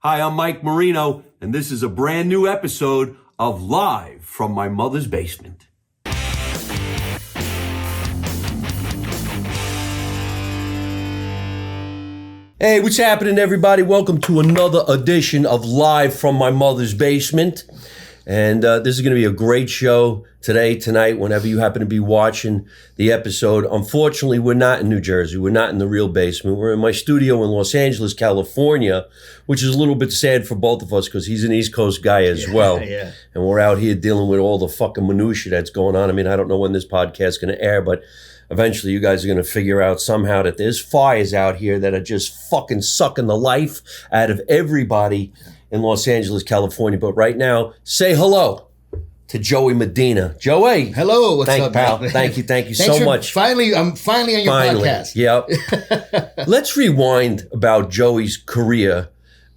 Hi, I'm Mike Marino, and this is a brand new episode of Live from My Mother's Basement. Hey, what's happening, everybody? Welcome to another edition of Live from My Mother's Basement. And this is going to be a great show today, tonight, whenever you happen to be watching the episode. Unfortunately, we're not in New Jersey. We're not in the real basement. We're in my studio in Los Angeles, California, which is a little bit sad for both of us because he's an East Coast guy as well. Yeah. And we're out here dealing with all the fucking minutia that's going on. I mean, I don't know when this podcast is going to air, but eventually you guys are going to figure out somehow that there's fires out here that are just fucking sucking the life out of everybody in Los Angeles, California. But right now, say hello to Joey Medina. Joey. Hello, what's Thank up, pal? man? Thank you Thanks so for much. I'm finally on your podcast. Yep. Let's rewind about Joey's career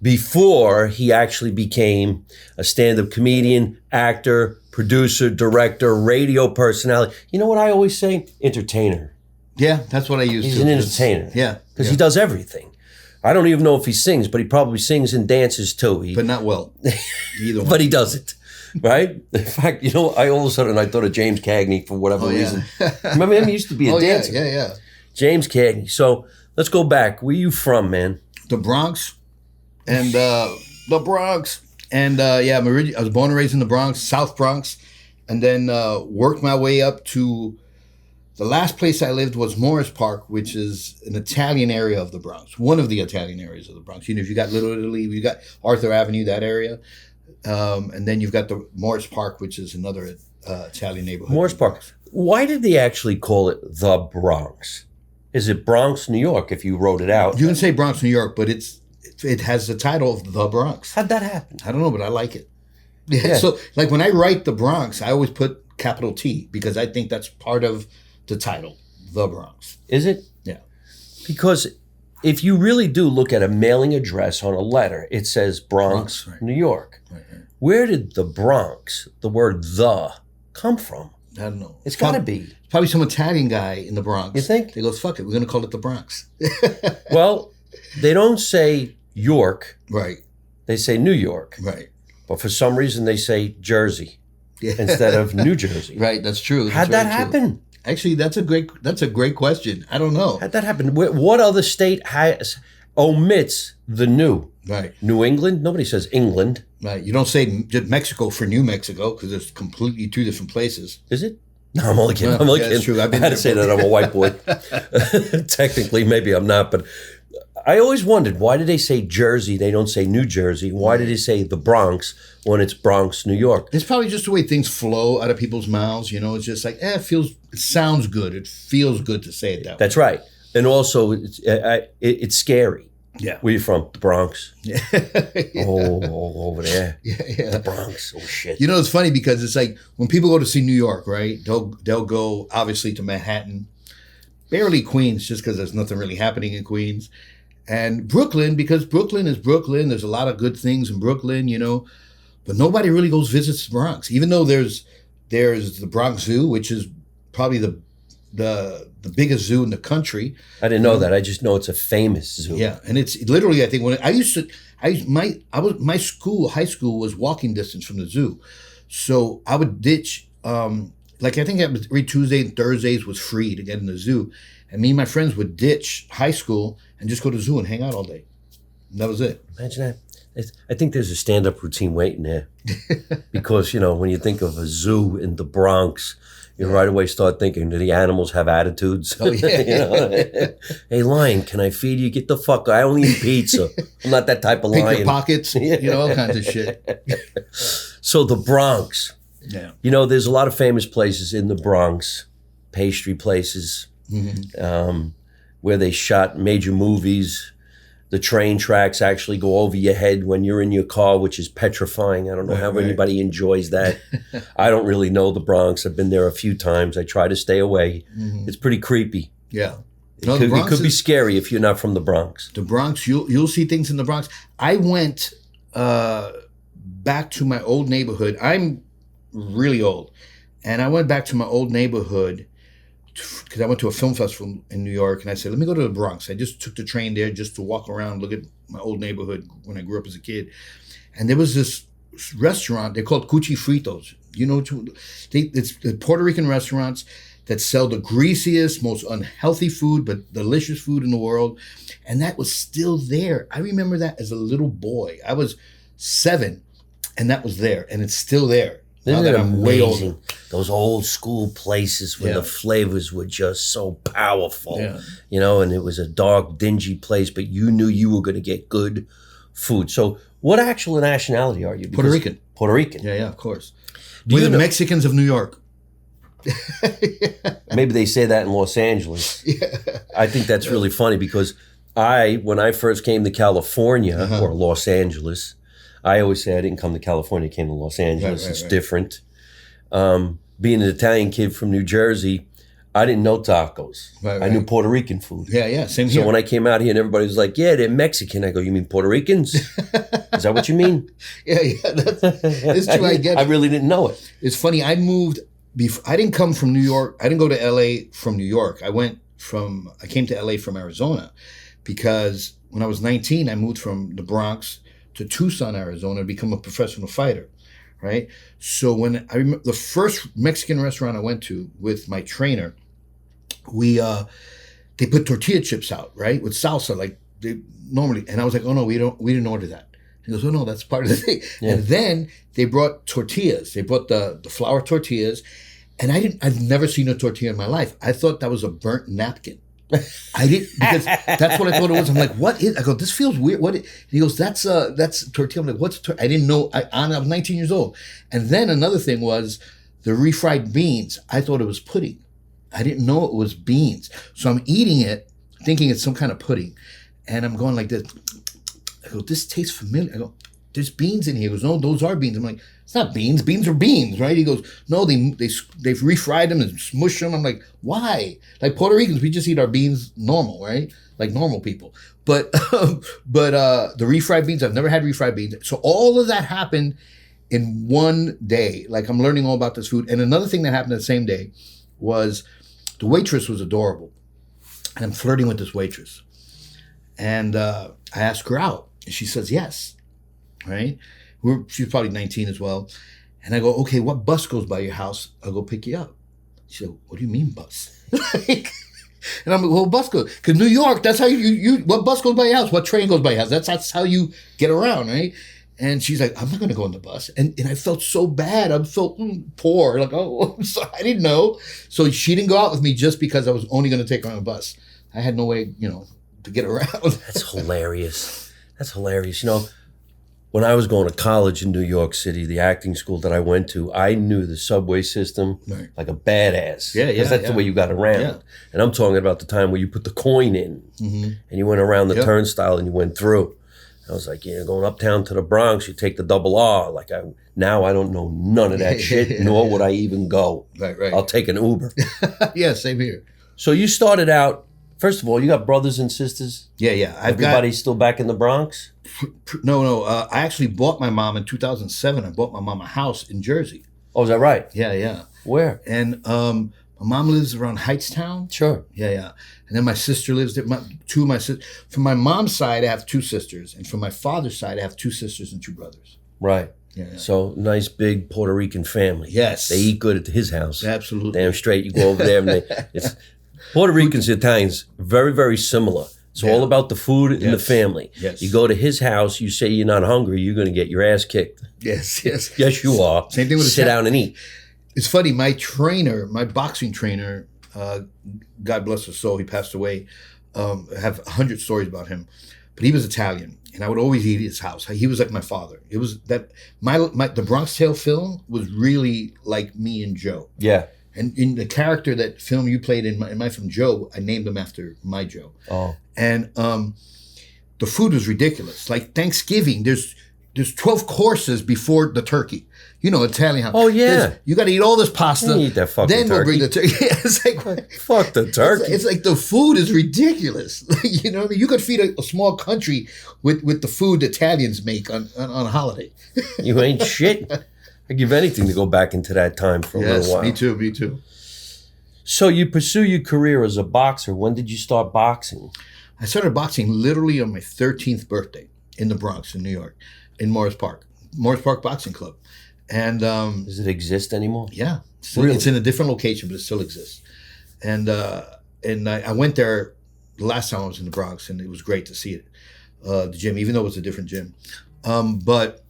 before he actually became a stand-up comedian, actor, producer, director, radio personality. You know what I always say? Entertainer. Yeah, that's what I use. He's too. an entertainer. Yeah. Because he does everything. I don't even know if he sings, but he probably sings and dances too. But not well. Either one. But he does it, right? In fact, you know, all of a sudden I thought of James Cagney for whatever reason. Remember him? He used to be a dancer. Yeah. James Cagney. So let's go back. Where you from, man? The Bronx. And I was born and raised in the Bronx, South Bronx, and then worked my way up to the last place I lived was Morris Park, which is an Italian area of the Bronx, one of the Italian areas of the Bronx. You know, if you got Little Italy, you got Arthur Avenue, that area, and then you've got the Morris Park, which is another Italian neighborhood. Morris Park. Why did they actually call it the Bronx? Is it Bronx, New York, if you wrote it out? You can say Bronx, New York, but it has the title of the Bronx. How'd that happen? I don't know, but I like it. Yeah. So, like when I write the Bronx, I always put capital T because I think that's part of the title, the Bronx. Is it? Yeah. Because if you really do look at a mailing address on a letter, it says Bronx, right. New York. Right. Where did the Bronx, the word the, come from? I don't know. It's got to be. Probably some Italian guy in the Bronx. You think? He goes, fuck it, we're going to call it the Bronx. Well, they don't say York. Right. They say New York. Right. But for some reason, they say Jersey instead of New Jersey. Right, that's true. That's How'd that very true. happen? Actually, that's a great question. I don't know. How'd that happen? What other state omits the new? Right. New England? Nobody says England. Right. You don't say just Mexico for New Mexico because it's completely two different places. Is it? No, I'm only kidding. Well, I'm only that's kidding. true. I've been I had to there say that I'm a white boy. Technically, maybe I'm not, but I always wondered, why did they say Jersey? They don't say New Jersey. Why did they say the Bronx when it's Bronx, New York? It's probably just the way things flow out of people's mouths. You know, it's just like, it sounds good. It feels good to say it that way. That's right. And also, it's scary. Yeah. Where you from? The Bronx? Yeah. Oh, over there. Yeah. The Bronx. Oh, shit. You know, it's funny because it's like when people go to see New York, right? They'll go obviously to Manhattan, barely Queens, just because there's nothing really happening in Queens, and Brooklyn because Brooklyn is Brooklyn. There's a lot of good things in Brooklyn, you know, but nobody really goes visits the Bronx, even though there's the Bronx Zoo, which is probably the biggest zoo in the country. I didn't know that. I just know it's a famous zoo. Yeah, and it's literally, I think when my high school was walking distance from the zoo, so I would ditch. I think every Tuesday and Thursdays was free to get in the zoo, and me and my friends would ditch high school and just go to the zoo and hang out all day. And that was it. Imagine that. I think there's a stand-up routine waiting there because when you think of a zoo in the Bronx. You right away start thinking, do the animals have attitudes? Oh, yeah. Hey, lion, can I feed you? Get the fuck out. I only eat pizza. I'm not that type of Pick lion. your pockets, all kinds of shit. So the Bronx. Yeah. There's a lot of famous places in the Bronx, pastry places, where they shot major movies. The train tracks actually go over your head when you're in your car, which is petrifying. I don't know how anybody enjoys that. I don't really know the Bronx. I've been there a few times. I try to stay away. Mm-hmm. It's pretty creepy. Yeah. It could be scary if you're not from the Bronx. The Bronx, you'll see things in the Bronx. I went back to my old neighborhood. I'm really old. And I went back to my old neighborhood because I went to a film festival in New York, and I said, let me go to the Bronx. I just took the train there just to walk around, look at my old neighborhood when I grew up as a kid. And there was this restaurant, they're called Cuchi Fritos. You know, it's the Puerto Rican restaurants that sell the greasiest, most unhealthy food, but delicious food in the world. And that was still there. I remember that as a little boy. I was 7, and that was there, and it's still there. Isn't it amazing? Those old school places where the flavors were just so powerful, you know, and it was a dark, dingy place, but you knew you were going to get good food. So what actual nationality are you? Because Puerto Rican. Puerto Rican. Yeah, of course. We're the Mexicans of New York. Maybe they say that in Los Angeles. I think that's really funny because when I first came to California or Los Angeles, I always say I didn't come to California, I came to Los Angeles. It's different. Being an Italian kid from New Jersey, I didn't know tacos. I knew Puerto Rican food. Yeah, same here. So when I came out here and everybody was like, yeah, they're Mexican. I go, you mean Puerto Ricans? Is that what you mean? Yeah, it's true. I get it. I really didn't know it. It's funny. I moved, I didn't come from New York. I didn't go to LA from New York. I came to LA from Arizona because when I was 19, I moved from the Bronx to Tucson, Arizona to become a professional fighter. Right. So when I remember the first Mexican restaurant I went to with my trainer, they put tortilla chips out, right, with salsa like they normally, and I was like, oh no, we didn't order that. He goes, oh no, that's part of the thing. Yeah. And then they brought tortillas. They brought the flour tortillas, and I've never seen a tortilla in my life. I thought that was a burnt napkin. I didn't, because that's what I thought it was. I'm like, what is? I go, this feels weird. What? He goes, that's tortilla. I'm like, what's tortilla? I didn't know. I was 19 years old. And then another thing was the refried beans. I thought it was pudding. I didn't know it was beans. So I'm eating it, thinking it's some kind of pudding, and I'm going like this. I go, this tastes familiar. I go, there's beans in here. He goes, no, those are beans. I'm like, it's not beans. Beans are beans, right? He goes, no, they've refried them and smushed them. I'm like, why? Like Puerto Ricans, we just eat our beans normal, right? Like normal people. But the refried beans, I've never had refried beans. So all of that happened in one day. Like I'm learning all about this food. And another thing that happened the same day was the waitress was adorable. And I'm flirting with this waitress. And I asked her out. And she says yes, right? She's probably 19 as well. And I go, okay, what bus goes by your house? I'll go pick you up. She said, what do you mean bus? And I'm like, well, bus goes. Because New York, that's how what bus goes by your house? What train goes by your house? That's how you get around, right? And she's like, I'm not going to go on the bus. And I felt so bad. I felt poor. Like, oh, I'm sorry. I didn't know. So she didn't go out with me just because I was only going to take her on a bus. I had no way, to get around. That's hilarious. That's hilarious. When I was going to college in New York City, the acting school that I went to, I knew the subway system like a badass. Yeah. Because that's the way you got around. Yeah. And I'm talking about the time where you put the coin in and you went around the turnstile and you went through. I was like, going uptown to the Bronx, you take the double R. Like now I don't know none of that shit, nor would I even go. Right. I'll take an Uber. Yeah, same here. So you started out, first of all, you got brothers and sisters? Yeah. Everybody's still back in the Bronx? No. I actually bought my mom in 2007. I bought my mom a house in Jersey. Oh, is that right? Yeah. Where? And my mom lives around Hightstown. Sure. Yeah. And then my sister lives there. Two of my sisters. From my mom's side, I have 2 sisters. And from my father's side, I have 2 sisters and 2 brothers. Right. Yeah. So nice big Puerto Rican family. Yes. They eat good at his house. Absolutely. Damn straight. You go over there and it's Puerto Ricans and Italians, very, very similar. It's all about the food and the family. Yes. You go to his house, you say you're not hungry, you're going to get your ass kicked. Yes. Yes, you are. Same thing with sit down and eat. It's funny, my boxing trainer, God bless his soul, he passed away. I have 100 stories about him, but he was Italian, and I would always eat at his house. He was like my father. It was that the Bronx Tale film was really like me and Joe. Yeah. And in the character that film you played in my film Joe, I named him after my Joe. Oh. And the food was ridiculous. Like Thanksgiving, there's 12 courses before the turkey. Italian house. Oh, yeah. You got to eat all this pasta. You eat that fucking then turkey. We'll bring the turkey. It's like, fuck the turkey. It's like the food is ridiculous. You know what I mean? You could feed a small country with the food the Italians make on a holiday. You ain't shit. I'd give anything to go back into that time for a little while. Me too. So you pursue your career as a boxer. When did you start boxing? I started boxing literally on my 13th birthday in the Bronx, in New York, in Morris Park Boxing Club. And Does it exist anymore? yeah, Really? it's in a different location, but it still exists. And I went there the last time I was in the Bronx, and it was great to see it, the gym, even though it was a different gym. But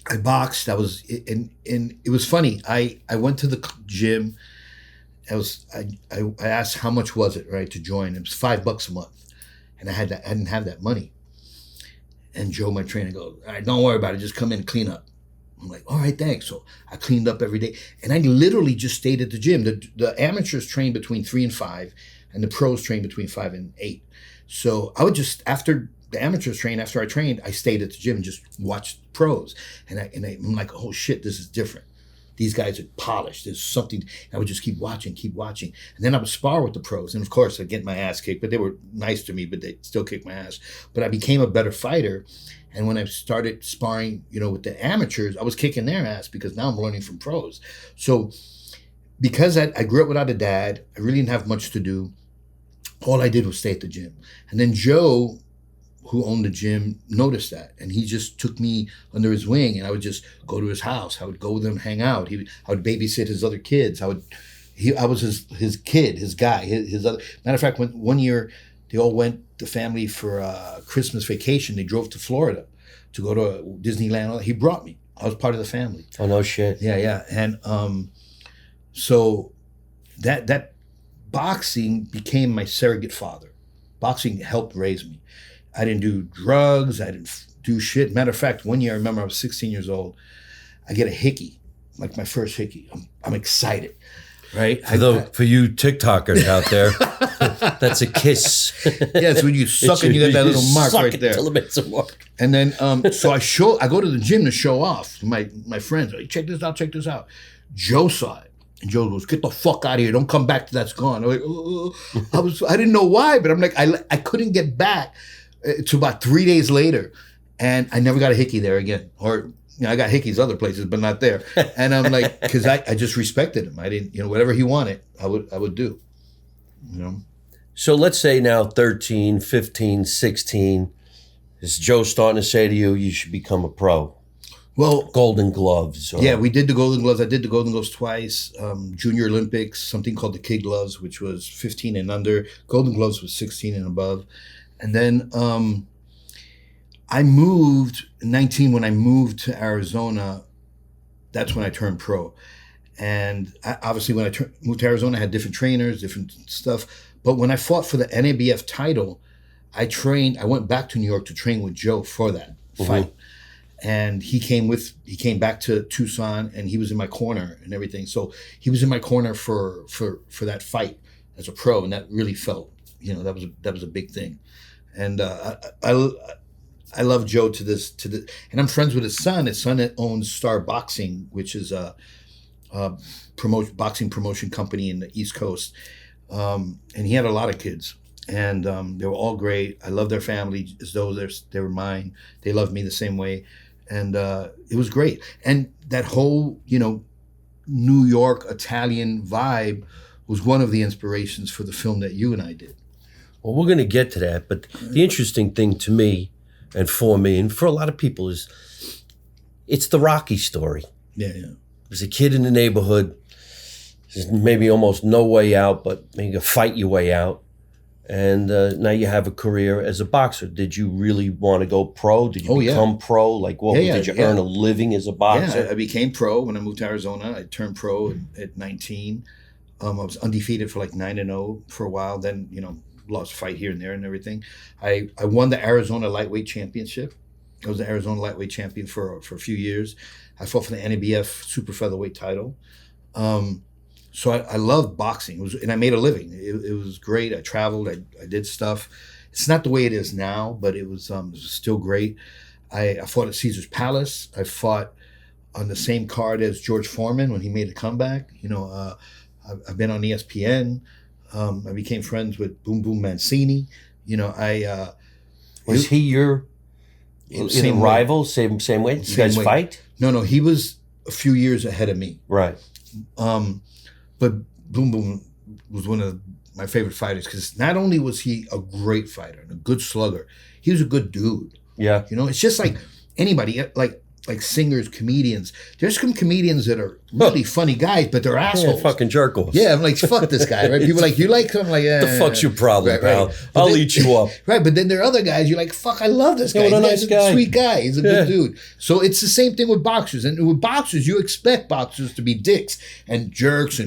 I boxed. And it was funny. I went to the gym. I asked how much was it, right, to join. It was $5 a month, and I didn't have that money. And Joe, my trainer, goes, "All right, don't worry about it. Just come in and clean up." I'm like, "All right, thanks." So I cleaned up every day, and I literally just stayed at the gym. The amateurs train between 3 and 5, and the pros train between 5 and 8. So I would just, after the amateurs train, after I trained, I stayed at the gym and just watched the pros. And I'm like, "Oh shit, this is different. These guys are polished. There's something." I would just keep watching. And then I would spar with the pros. And of course, I'd get my ass kicked, but they were nice to me, but they still kicked my ass. But I became a better fighter. And when I started sparring, with the amateurs, I was kicking their ass because now I'm learning from pros. So because I grew up without a dad, I really didn't have much to do. All I did was stay at the gym. And then Joe, who owned the gym, noticed that, and he just took me under his wing, and I would just go to his house. I would go with him, hang out. I would babysit his other kids. I was his kid, his guy, his other. Matter of fact, one year they all went, the family, for Christmas vacation. They drove to Florida to go to Disneyland. He brought me. I was part of the family. Oh, no shit. Yeah. And so that boxing became my surrogate father. Boxing helped raise me. I didn't do drugs. I didn't do shit. Matter of fact, one year, I remember I was 16 years old. I get a hickey, like my first hickey. I'm excited, right? For you TikTokers out there, that's a kiss. Yeah, it's when you suck and you get that little mark right there. Until it makes a mark. And then, so I go to the gym to show off to my friends. Like, check this out. Joe saw it. And Joe goes, "Get the fuck out of here. Don't come back till that's gone." I'm like, I didn't know why, but I'm like, I couldn't get back to about 3 days later, and I never got a hickey there again. Or I got hickeys other places, but not there. And I'm like, because I just respected him. I didn't, whatever he wanted, I would do. So let's say now 13, 15, 16, is Joe starting to say to you, you should become a pro? Well, Golden Gloves. Yeah, we did the Golden Gloves. I did the Golden Gloves twice. Junior Olympics, something called the Kid Gloves, which was 15 and under. Golden Gloves was 16 and above. And then I moved, 19, when I moved to Arizona, that's when I turned pro. And obviously when I moved to Arizona, I had different trainers, different stuff. But when I fought for the NABF title, I went back to New York to train with Joe for that fight. And he came back to Tucson, and he was in my corner and everything. So he was in my corner for that fight as a pro, and that really felt, that was a big thing. And I love Joe to this, and I'm friends with his son. His son owns Star Boxing, which is a boxing promotion company in the East Coast. And he had a lot of kids, and they were all great. I love their family as though they were mine. They loved me the same way. And it was great. And that whole, New York Italian vibe was one of the inspirations for the film that you and I did. Well, we're going to get to that. But the interesting thing to me and for a lot of people is it's the Rocky story. Yeah. There's a kid in the neighborhood. There's maybe almost no way out, but maybe you fight your way out. And now you have a career as a boxer. Did you really want to go pro? Did you become pro? Like, did you earn a living as a boxer? Yeah, I became pro when I moved to Arizona. I turned pro at 19. I was undefeated for like 9-0 for a while. Then, lost a fight here and there and everything. I won the Arizona lightweight championship. I was the Arizona lightweight champion for a few years. I fought for the NABF super featherweight title. So I loved boxing, and I made a living. It was great. I traveled. I did stuff. It's not the way it is now, but it was still great. I fought at Caesar's Palace. I fought on the same card as George Foreman when he made a comeback. I've been on ESPN. I became friends with Boom Boom Mancini. Was he your same rival? Same way? Did you guys fight? No. He was a few years ahead of me. Right. But Boom Boom was one of my favorite fighters because not only was he a great fighter and a good slugger, he was a good dude. Yeah. You know, it's just like anybody, like singers, comedians. There's some comedians that are really funny guys, but they're assholes. Fucking jerk offs. Yeah, I'm like, fuck this guy, right? People are like, you like him? I'm like, The fuck's your problem, right, pal? right. I'll eat you up. Right, but then there are other guys, you're like, fuck, I love this guy. what a He's nice a guy. sweet guy. He's a good dude. So it's the same thing with boxers. And with boxers, you expect boxers to be dicks and jerks.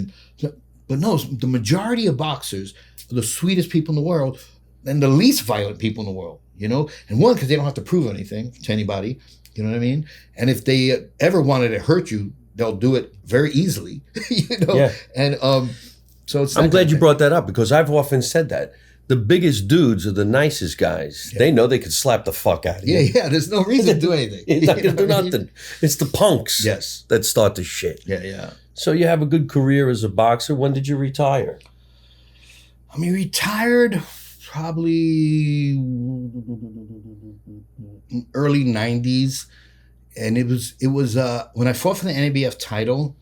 But no, the majority of boxers are the sweetest people in the world and the least violent people in the world, you know? And one, because they don't have to prove anything to anybody. You know what I mean? And if they ever wanted to hurt you, they'll do it very easily. You know? Yeah. And so it's. I'm glad you brought that up because I've often said that. The biggest dudes are the nicest guys. They know they could slap the fuck out of you. Yeah. There's no reason to do anything. It's not going to do You know what I mean? nothing. It's the punks Yes. that start the shit. Yeah. So you have a good career as a boxer. When did you retire? I mean, retired probably early 90s. And it was when I fought for the NABF title,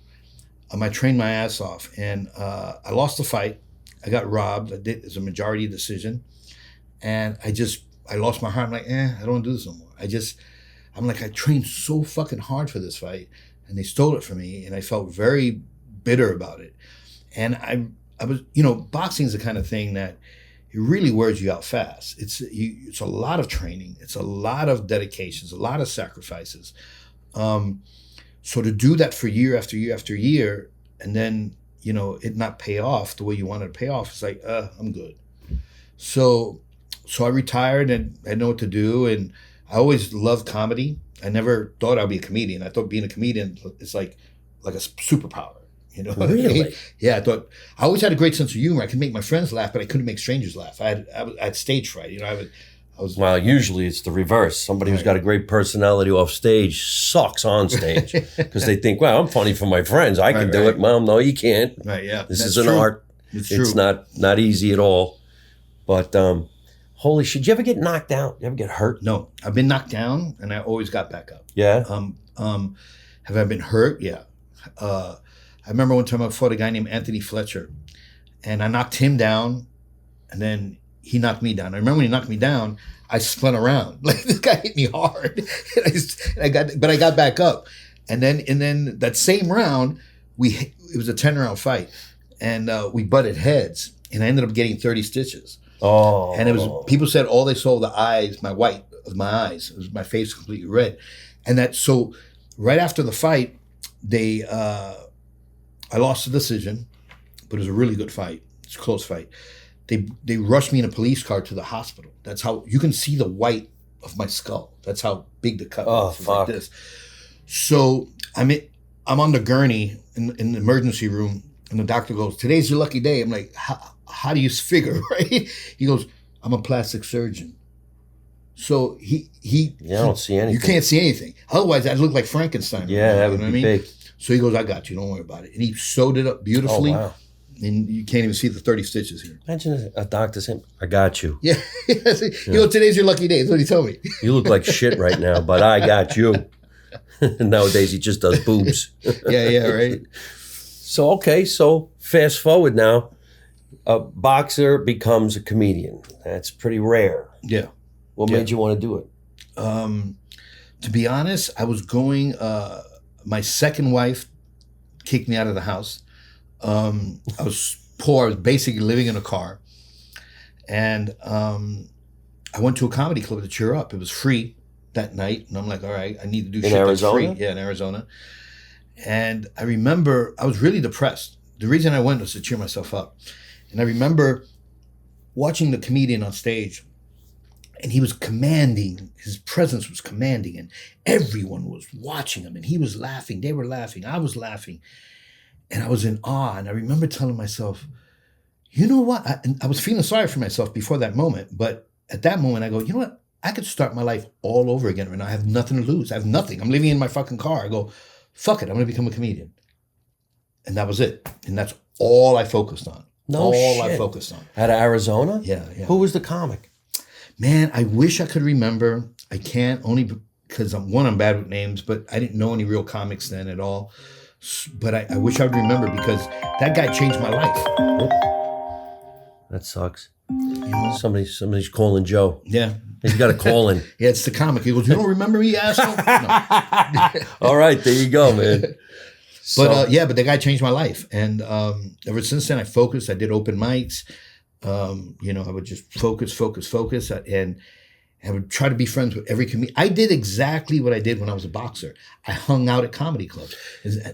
I trained my ass off. And I lost the fight. I got robbed. I did. It was a majority decision. And I lost my heart. I'm like, I don't want to do this no more. I trained so fucking hard for this fight. And they stole it from me. And I felt very bitter about it. And I was, boxing is the kind of thing that it really wears you out fast. It's a lot of training. It's a lot of dedication. It's a lot of sacrifices. So to do that for year after year after year, and then, it not pay off the way you wanted to pay off, it's like, I'm good. So I retired and I know what to do. And I always loved comedy. I never thought I'd be a comedian. I thought being a comedian is like a superpower. You know what I mean? Really? Yeah, I always had a great sense of humor. I could make my friends laugh, but I couldn't make strangers laugh. I had stage fright. I was. Well, usually it's the reverse. Somebody who's got a great personality off stage sucks on stage because they think, well, I'm funny for my friends. I can do it. Well, no, you can't. Right, yeah. This That's is an true. art. It's It's true. not easy at all. But holy shit, did you ever get knocked out? You ever get hurt? No, I've been knocked down and I always got back up. Yeah? Have I been hurt? Yeah. I remember one time I fought a guy named Anthony Fletcher, and I knocked him down, and then he knocked me down. I remember when he knocked me down, I spun around. Like, this guy hit me hard, and I got back up. And then that same round, it was a 10-round fight, and we butted heads, and I ended up getting 30 stitches. Oh. And people said all they saw were the eyes, my white of my eyes. It was my face completely red. And so right after the fight, I lost the decision, but it was a really good fight. It's a close fight. They rushed me in a police car to the hospital. That's how you can see the white of my skull. That's how big the cut was. It was like this. So I'm on the gurney in the emergency room, and the doctor goes, "Today's your lucky day." I'm like, how do you figure, right? He goes, "I'm a plastic surgeon." So he don't see anything. You can't see anything. Otherwise, I'd look like Frankenstein. Yeah, that would be big. So he goes, "I got you. Don't worry about it." And he sewed it up beautifully. Oh, wow. And you can't even see the 30 stitches here. Imagine a doctor saying, I got you. Yeah. He goes, "Today's your lucky day." That's what he told me. You look like shit right now, but I got you. Nowadays, he just does boobs. Yeah, right. So fast forward now. A boxer becomes a comedian. That's pretty rare. Yeah. What made you want to do it? To be honest, I was going, my second wife kicked me out of the house. I was poor. I was basically living in a car. And I went to a comedy club to cheer up. It was free that night. And I'm like, all right, I need to do shit Arizona? that's free. Yeah, in Arizona. And I remember I was really depressed. The reason I went was to cheer myself up. And I remember watching the comedian on stage, and he was commanding. His presence was commanding, and everyone was watching him, and he was laughing. They were laughing. I was laughing. And I was in awe. And I remember telling myself, you know what? I was feeling sorry for myself before that moment. But at that moment, I go, you know what? I could start my life all over again right now. I have nothing to lose. I have nothing. I'm living in my fucking car. I go, fuck it. I'm going to become a comedian. And that was it. And that's all I focused on. No shit. I focused on. Out of Arizona? Yeah. Who was the comic? Man, I wish I could remember. I can't, only because I'm bad with names, but I didn't know any real comics then at all. But I wish I would remember because that guy changed my life. That sucks. You know? Somebody's calling Joe. Yeah. He's got a call in. Yeah, it's the comic. He goes, "You don't remember me, asshole?" No. All right, there you go, man. But but the guy changed my life, and ever since then I focused. I did open mics. I would just focus, and I would try to be friends with every comedian. I did exactly what I did when I was a boxer. I hung out at comedy clubs,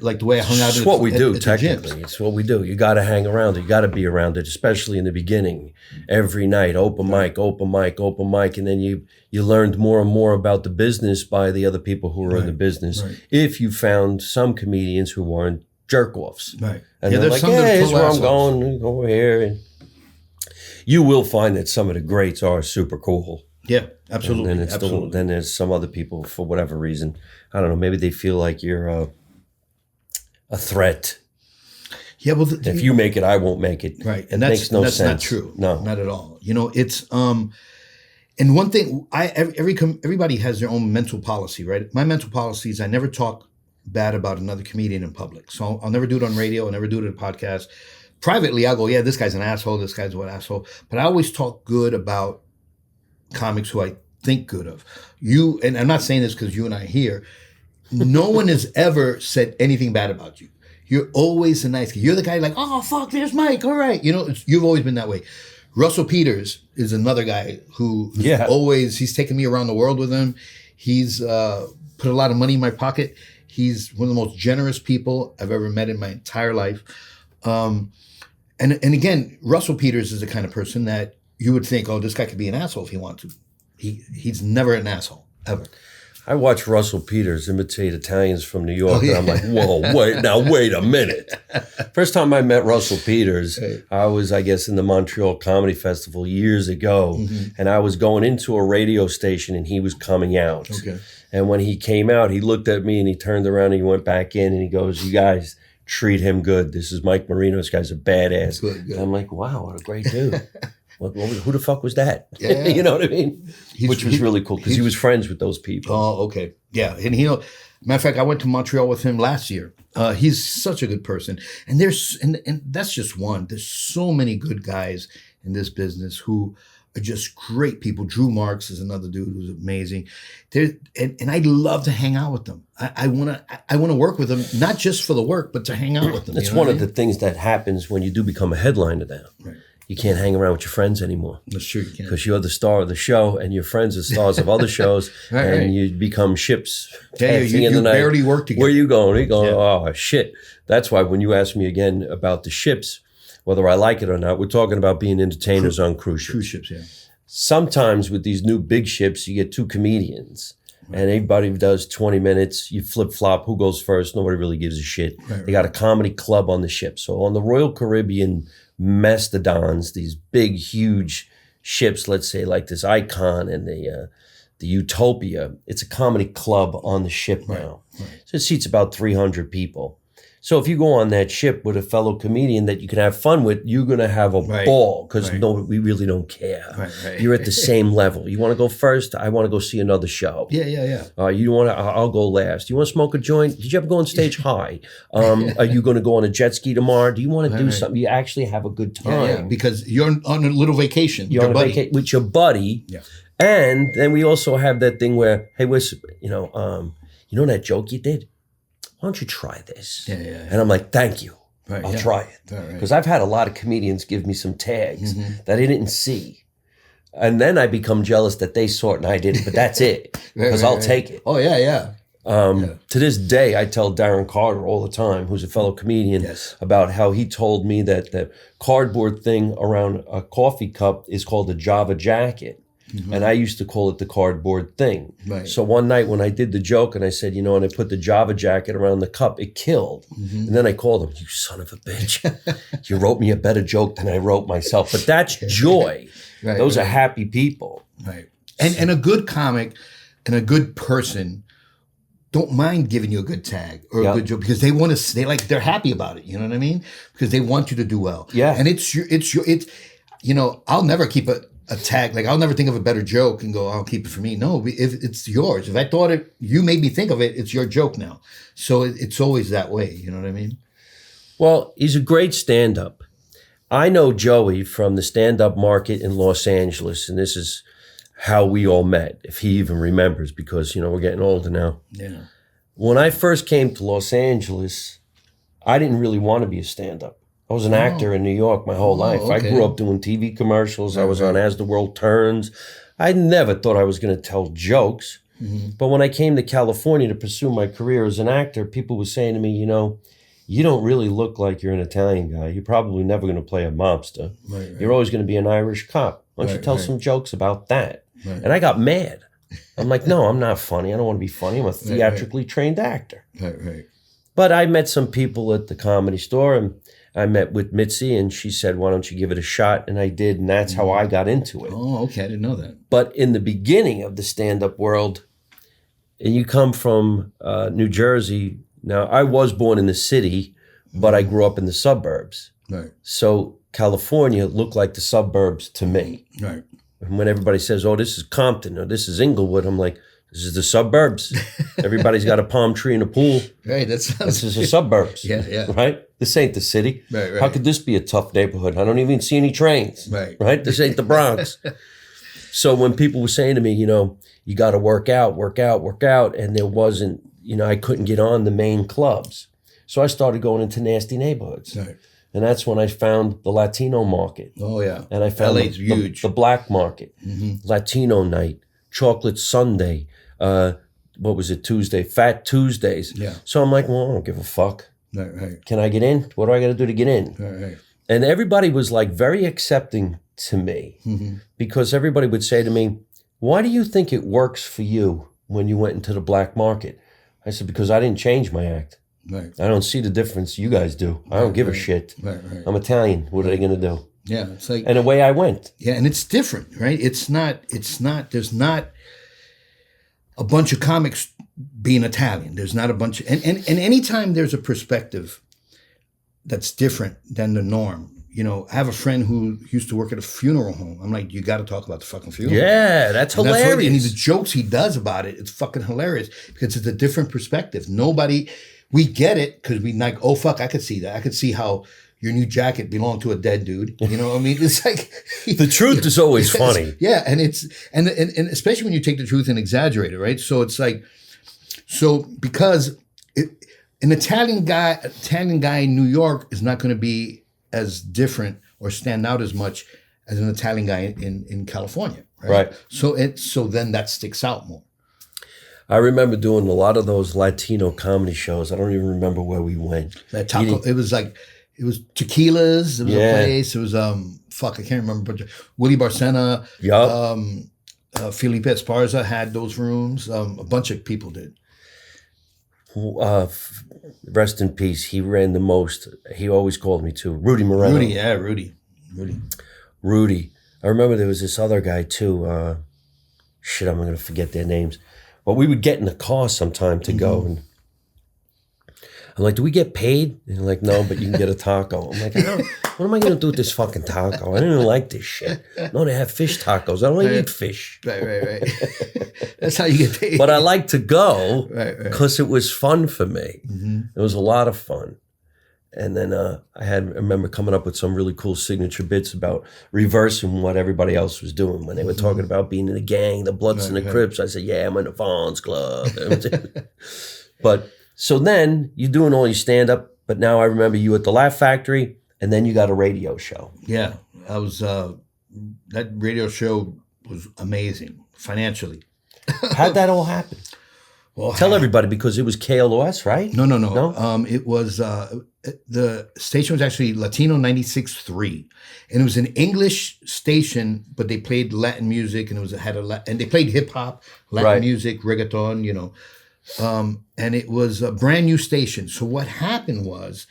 like the way I hung out. It's what we do, at technically. It's what we do. You got to hang around it. You got to be around it, especially in the beginning. Every night, open mic, and then you learned more and more about the business by the other people who were in the business. Right. If you found some comedians who weren't jerk-offs. Right. And they're like, "Hey, here's where I'm going. Go over here." And you will find that some of the greats are super cool. Yeah, absolutely. And then there's some other people, for whatever reason, I don't know, maybe they feel like you're a threat. Yeah, well, if you make it, I won't make it. Right, and that's sense. Not true. No, not at all. It's and one thing, everybody has their own mental policy, right? My mental policy is I never talk bad about another comedian in public. So I'll never do it on radio. I'll never do it in a podcast. Privately, I'll go, yeah, this guy's an asshole. This guy's an asshole. But I always talk good about comics who I think good of. You, and I'm not saying this because you and I are here, no one has ever said anything bad about you. You're always a nice guy. You're the guy like, "Oh, fuck, there's Mike. All right." You've always been that way. Russell Peters is another guy who's he's taken me around the world with him. He's put a lot of money in my pocket. He's one of the most generous people I've ever met in my entire life. And again, Russell Peters is the kind of person that you would think, "Oh, this guy could be an asshole if he wanted to." He's never an asshole, ever. I watch Russell Peters imitate Italians from New York, and I'm like, whoa, wait a minute. First time I met Russell Peters, I was, I guess, in the Montreal Comedy Festival years ago, and I was going into a radio station, and he was coming out. Okay. And when he came out, he looked at me, and he turned around, and he went back in, and he goes, "You guys treat him good. This is Mike Marino. This guy's a badass." Good. And I'm like, wow, what a great dude. Who the fuck was that? Yeah. You know what I mean? Which was really cool because he was friends with those people. Oh, okay. Yeah. And matter of fact, I went to Montreal with him last year. He's such a good person. And and that's just one. There's so many good guys in this business who are just great people. Drew Marks is another dude who's amazing. And I'd love to hang out with them. I wanna work with them, not just for the work, but to hang out with them. It's one of the things that happens when you do become a headliner now. Right. You can't hang around with your friends anymore. That's true. Because you're the star of the show, and your friends are stars of other shows, and you become ships. Yeah, you barely work together. Where are you going? You're going, oh, shit. That's why when you ask me again about the ships, whether I like it or not, we're talking about being entertainers on cruise ships. Cruise ships, yeah. Sometimes with these new big ships, you get two comedians. Right. And everybody does 20 minutes. You flip-flop. Who goes first? Nobody really gives a shit. Right. They got a comedy club on the ship. So on the Royal Caribbean mastodons, these big, huge ships, let's say like this Icon and the Utopia, it's a comedy club on the ship now. Right. So it seats about 300 people. So if you go on that ship with a fellow comedian that you can have fun with, you're going to have a ball because we really don't care. Right. You're at the same level. You want to go first? I want to go see another show. Yeah. You want to? I'll go last. You want to smoke a joint? Did you ever go on stage high? Are you going to go on a jet ski tomorrow? Do you want to do something? You actually have a good time. Yeah, because you're on a little vacation. You're on a vacation with your buddy. Yeah. And then we also have that thing where, hey, you know that joke you did? Why don't you try this? Yeah. And I'm like, thank you. Right, I'll try it. Because I've had a lot of comedians give me some tags that I didn't see. And then I become jealous that they saw it and I didn't, but that's it. Because I'll take it. Oh, yeah. To this day, I tell Darren Carter all the time, who's a fellow comedian, about how he told me that the cardboard thing around a coffee cup is called a Java jacket. And I used to call it the cardboard thing. Right. So one night when I did the joke and I said, and I put the Java jacket around the cup, it killed. And then I called him, "You son of a bitch. You wrote me a better joke than I wrote myself." But that's joy. Those are happy people. Right. And a good comic and a good person don't mind giving you a good tag or a good joke because they're happy about it. You know what I mean? Because they want you to do well. Yeah. And it's I'll never keep a a tag. Like I'll never think of a better joke and go, I'll keep it for me. No, if it's yours. If I thought it, you made me think of it. It's your joke now. So it's always that way. You know what I mean? Well, he's a great stand-up. I know Joey from the stand-up market in Los Angeles, and this is how we all met, if he even remembers, because, we're getting older now. Yeah. When I first came to Los Angeles, I didn't really want to be a stand-up. I was an actor in New York my whole life. Okay. I grew up doing TV commercials. I was on As the World Turns. I never thought I was going to tell jokes. Mm-hmm. But when I came to California to pursue my career as an actor, people were saying to me, you don't really look like you're an Italian guy. You're probably never going to play a mobster. Right. You're always going to be an Irish cop. Why don't you tell some jokes about that? Right. And I got mad. I'm like, no, I'm not funny. I don't want to be funny. I'm a theatrically trained actor. Right. But I met some people at the Comedy Store, and I met with Mitzi, and she said, why don't you give it a shot? And I did, and that's how I got into it. Oh, okay. I didn't know that. But in the beginning of the stand-up world, and you come from New Jersey. Now, I was born in the city, but I grew up in the suburbs. Right. So California looked like the suburbs to me. Right. And when everybody says, oh, this is Compton or this is Inglewood, I'm like, this is the suburbs. Everybody's got a palm tree and a pool. Right. This is the suburbs. Yeah. Right? This ain't the city. Right. How could this be a tough neighborhood? I don't even see any trains. Right. This ain't the Bronx. So when people were saying to me, you got to work out, and there wasn't, I couldn't get on the main clubs. So I started going into nasty neighborhoods. Right. And that's when I found the Latino market. Oh, yeah. And I found LA's huge. The black market, Mm-hmm. Latino night, chocolate Sunday, what was it, Tuesday, Fat Tuesdays. Yeah. So I'm like, well, I don't give a fuck. Right. Can I get in? What do I got to do to get in? Right. And everybody was like very accepting to me because everybody would say to me, why do you think it works for you when you went into the black market? I said, because I didn't change my act. Right. I don't see the difference you guys do. I don't give a shit. Right. I'm Italian. What are they going to do? Yeah. It's like, And away I went. yeah. And it's different, right? There's not a bunch of comics being Italian. There's not a bunch of, and anytime there's a perspective that's different than the norm, I have a friend who used to work at a funeral home. I'm like, you got to talk about the fucking funeral home. Yeah, that's And hilarious. and the jokes he does about it, it's fucking hilarious because it's a different perspective. We get it because we like, oh fuck, I could see that. I could see how your new jacket belonged to a dead dude. You know what I mean? It's like the truth is always funny. Yeah, and it's and especially when you take the truth and exaggerate it, right? So it's like, because an Italian guy in New York is not going to be as different or stand out as much as an Italian guy in California, right? So then that sticks out more. I remember doing a lot of those Latino comedy shows. I don't even remember where we went. That taco, it was Tequila's. It was a place. It was I can't remember. But Willie Barcena, Felipe Esparza had those rooms. A bunch of people did. Rest in peace. He ran the most. He always called me too. Rudy Moreno. Rudy. I remember there was this other guy too. I'm going to forget their names. But we would get in the car sometime to go, and I'm like, do we get paid? And they're like, no, but you can get a taco. I'm like, what am I going to do with this fucking taco? I don't even like this shit. No, they have fish tacos. I don't eat fish. Right. That's how you get paid. But I like to go Right. it was fun for me. Mm-hmm. It was a lot of fun. And then I remember coming up with some really cool signature bits about reversing what everybody else was doing. When they were talking about being in the gang, the Bloods and the Crips, I said, yeah, I'm in the Fawns Club. But so then you're doing all your stand-up, but now I remember you at the Laugh Factory, and then you got a radio show. Yeah, I was, that radio show was amazing financially. How'd that all happen? Well, Tell everybody, because it was KLOS, right? No. It was the station was actually Latino 96.3, and it was an English station, but they played Latin music, and and they played hip hop, Latin music, reggaeton, and it was a brand new station. So what happened was,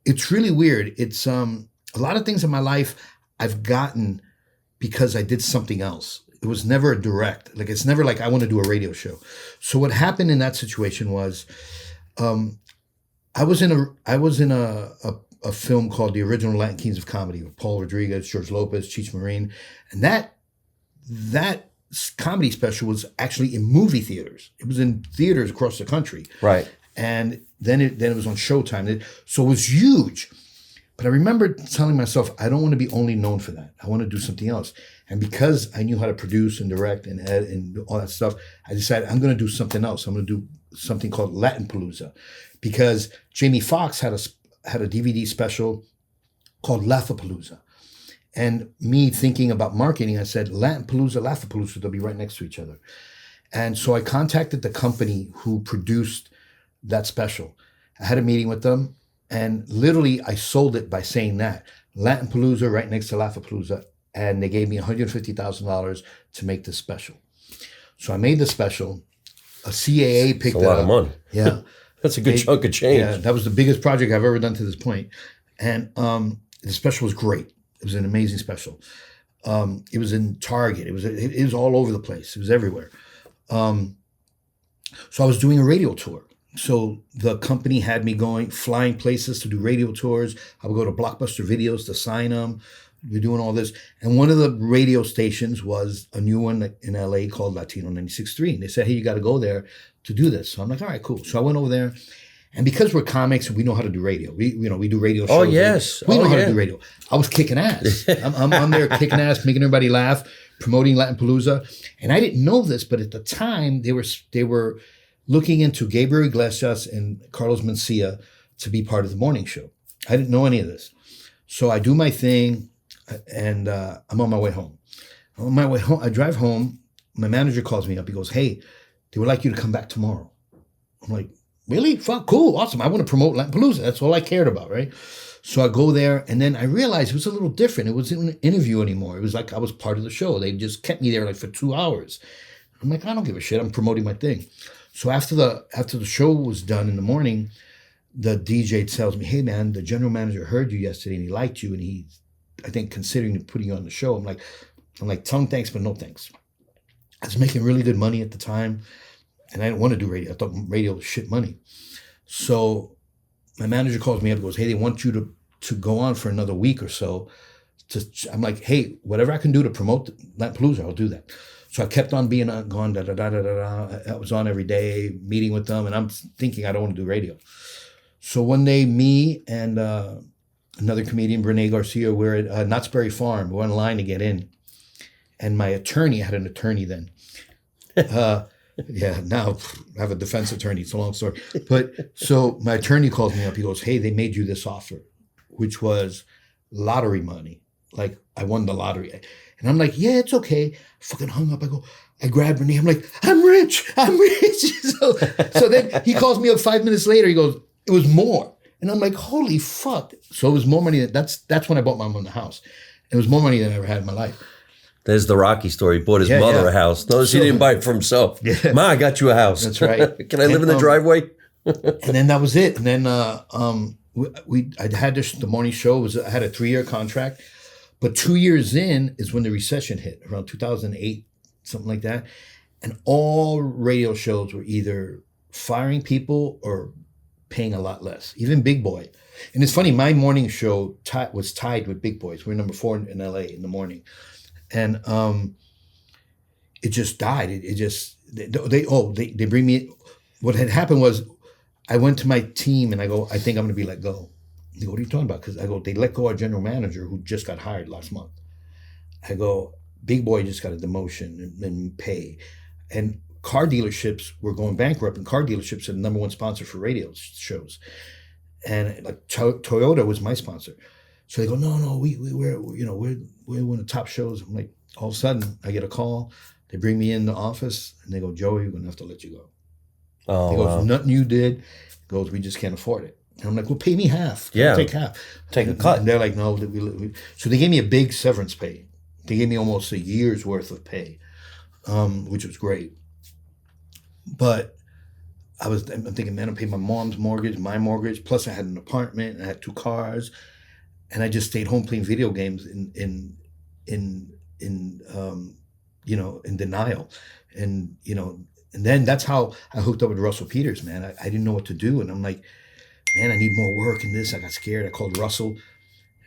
it's really weird. It's a lot of things in my life I've gotten because I did something else. It was never a direct, like it's never like I want to do a radio show. So what happened in that situation was, I was in a film called The Original Latin Kings of Comedy with Paul Rodriguez, George Lopez, Cheech Marine, and that that comedy special was actually in movie theaters. It was in theaters across the country. Right. And then it was on Showtime. So it was huge. But I remember telling myself, I don't want to be only known for that. I want to do something else. And because I knew how to produce and direct and edit and all that stuff, I decided I'm going to do something else. I'm going to do something called Latin Palooza, because Jamie Foxx had a DVD special called Laugh-A-Palooza. And me thinking about marketing, I said, Latin Palooza, Laugh-A-Palooza, they'll be right next to each other. And so I contacted the company who produced that special. I had a meeting with them, and literally I sold it by saying that. Latin Palooza right next to Laugh-A-Palooza, and they gave me $150,000 to make this special. So I made the special. A CAA picked it up. That's a lot of money. Yeah. That's a good chunk of change. Yeah, that was the biggest project I've ever done to this point. And the special was great. It was an amazing special. It was in Target. It was all over the place. It was everywhere. So I was doing a radio tour. So the company had me flying places to do radio tours. I would go to Blockbuster Videos to sign them. We're doing all this. And one of the radio stations was a new one in LA called Latino 96.3. And they said, hey, you got to go there to do this. So I'm like, all right, cool. So I went over there. And because we're comics, we know how to do radio. We do radio shows. Oh, yes. We know how to do radio. I was kicking ass. I'm there kicking ass, making everybody laugh, promoting Latin Palooza. And I didn't know this, but at the time, they were looking into Gabriel Iglesias and Carlos Mencia to be part of the morning show. I didn't know any of this. So I do my thing, and I'm on my way home. On my way home, I drive home. My manager calls me up. He goes, hey, they would like you to come back tomorrow. I'm like, really? Fuck, cool, awesome. I want to promote Latin Palooza. That's all I cared about, right? So I go there, and then I realized it was a little different. It wasn't an interview anymore. It was like I was part of the show. They just kept me there like for 2 hours. I'm like, I don't give a shit. I'm promoting my thing. So after the show was done in the morning, the DJ tells me, hey, man, the general manager heard you yesterday, and he liked you, and he's, I think, considering putting you on the show. I'm like, tell him thanks, but no thanks. I was making really good money at the time, and I didn't want to do radio. I thought radio was shit money. So my manager calls me up and goes, hey, they want you to go on for another week or so. I'm like, hey, whatever I can do to promote Latin Palooza, I'll do that. So I kept on being gone, da-da-da-da-da-da. I was on every day, meeting with them, and I'm thinking I don't want to do radio. So one day, me and another comedian, Brene Garcia, we're at Knott's Berry Farm. We're in line to get in. And my attorney, I had an attorney then. Yeah, now I have a defense attorney. It's a long story. But so my attorney calls me up. He goes, hey, they made you this offer, which was lottery money. Like I won the lottery. And I'm like, yeah, it's okay. I fucking hung up. I grabbed Renee. I'm like, I'm rich. So then he calls me up 5 minutes later. He goes, it was more. And I'm like, holy fuck. So it was more money. That's when I bought my mom the house. It was more money than I ever had in my life. There's the Rocky story. He bought his mother a house. Notice he didn't buy it for himself. Yeah. Ma, I got you a house. That's right. Can I live in the driveway? And then that was it. And then I had the morning show. I had a 3-year contract. But 2 years in is when the recession hit, around 2008, something like that. And all radio shows were either firing people or paying a lot less, even Big Boy. And it's funny, my morning show was tied with Big Boys. We're number 4 in LA in the morning. And it just died. They bring me, what had happened was I went to my team and I go, I think I'm going to be let go. They go, what are you talking about? Because I go, they let go our general manager who just got hired last month. I go, Big Boy just got a demotion and pay. And car dealerships were going bankrupt, and car dealerships are the number one sponsor for radio shows. And like Toyota was my sponsor. So they go, no, we're one of the top shows. I'm like, all of a sudden I get a call. They bring me in the office and they go, Joey, we're going to have to let you go. Oh, he goes, wow. Nothing you did. He goes, we just can't afford it. And I'm like, well, pay me half. Yeah. Take half. Take a cut. And they're like, no. So they gave me a big severance pay. They gave me almost a year's worth of pay, which was great. But I'm thinking, man, I paid my mom's mortgage, my mortgage, plus I had an apartment, I had 2 cars, and I just stayed home playing video games in denial. And, and then that's how I hooked up with Russell Peters, man. I didn't know what to do. And I'm like, man, I need more work in this. I got scared. I called Russell,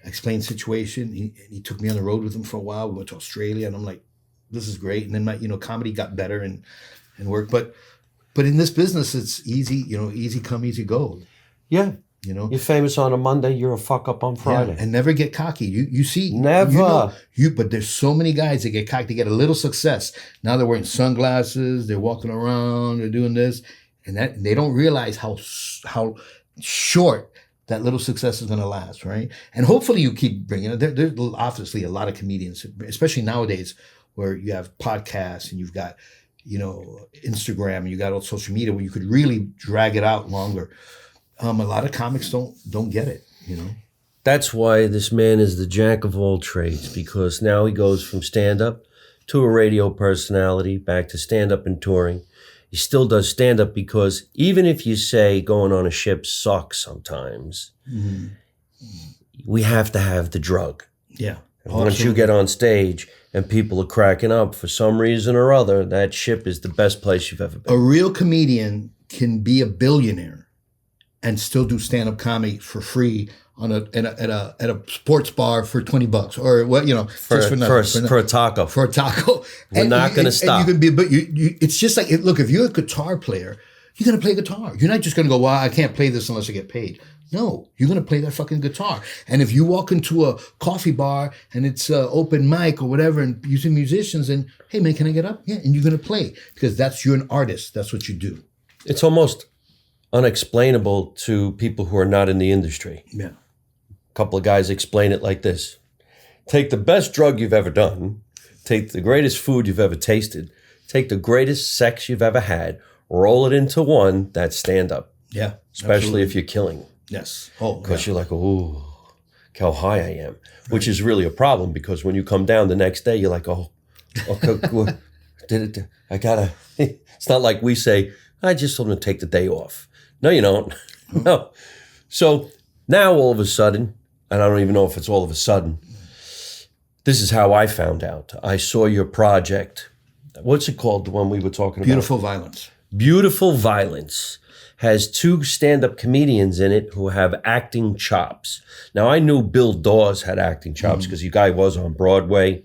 I explained the situation. He took me on the road with him for a while. We went to Australia. And I'm like, this is great. And then my, comedy got better and worked. But in this business, it's easy, easy come, easy go. Yeah. You're famous on a Monday, you're a fuck up on Friday. Yeah, and never get cocky. You see, Never. But there's so many guys that get cocky. They get a little success. Now they're wearing sunglasses. They're walking around. They're doing this, and that they don't realize how short that little success is going to last, right? And hopefully you keep bringing it. There's obviously a lot of comedians, especially nowadays, where you have podcasts and you've got, Instagram and you got all social media where you could really drag it out longer. A lot of comics don't get it, That's why this man is the jack of all trades, because now he goes from stand-up to a radio personality, back to stand-up and touring. He still does stand-up because even if you say going on a ship sucks sometimes, we have to have the drug. Yeah. And once you get on stage and people are cracking up for some reason or other, that ship is the best place you've ever been. A real comedian can be a billionaire and still do stand-up comedy for free at a sports bar for $20 or what, for a taco. For a taco. We're not going to stop. And you can be, it's just like, look, if you're a guitar player, you're going to play guitar. You're not just going to go, well, I can't play this unless I get paid. No, you're going to play that fucking guitar. And if you walk into a coffee bar and it's open mic or whatever and using musicians and, hey man, can I get up? Yeah, and you're going to play because you're an artist. That's what you do. It's almost unexplainable to people who are not in the industry. Yeah. A couple of guys explain it like this. Take the best drug you've ever done, take the greatest food you've ever tasted, take the greatest sex you've ever had, roll it into one, that's stand-up. Yeah. Especially absolutely. if you're killing. Yes. Oh, because you're like, ooh, how high I am, which is really a problem because when you come down the next day, you're like, okay, I gotta, it's not like we say, I just want to take the day off. No, you don't. No. So now all of a sudden, and I don't even know if it's all of a sudden, this is how I found out. I saw your project. What's it called, the one we were talking about? Beautiful Violence. Beautiful Violence has 2 stand-up comedians in it who have acting chops. Now, I knew Bill Dawes had acting chops because the guy was on Broadway,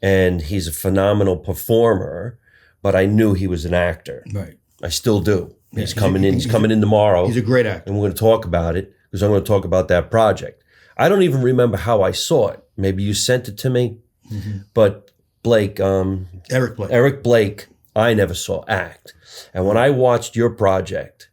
and he's a phenomenal performer, but I knew he was an actor. Right. I still do. He's coming in tomorrow. He's a great actor. And we're going to talk about it because I'm going to talk about that project. I don't even remember how I saw it. Maybe you sent it to me, but Blake, Eric Blake, I never saw act. And when I watched your project,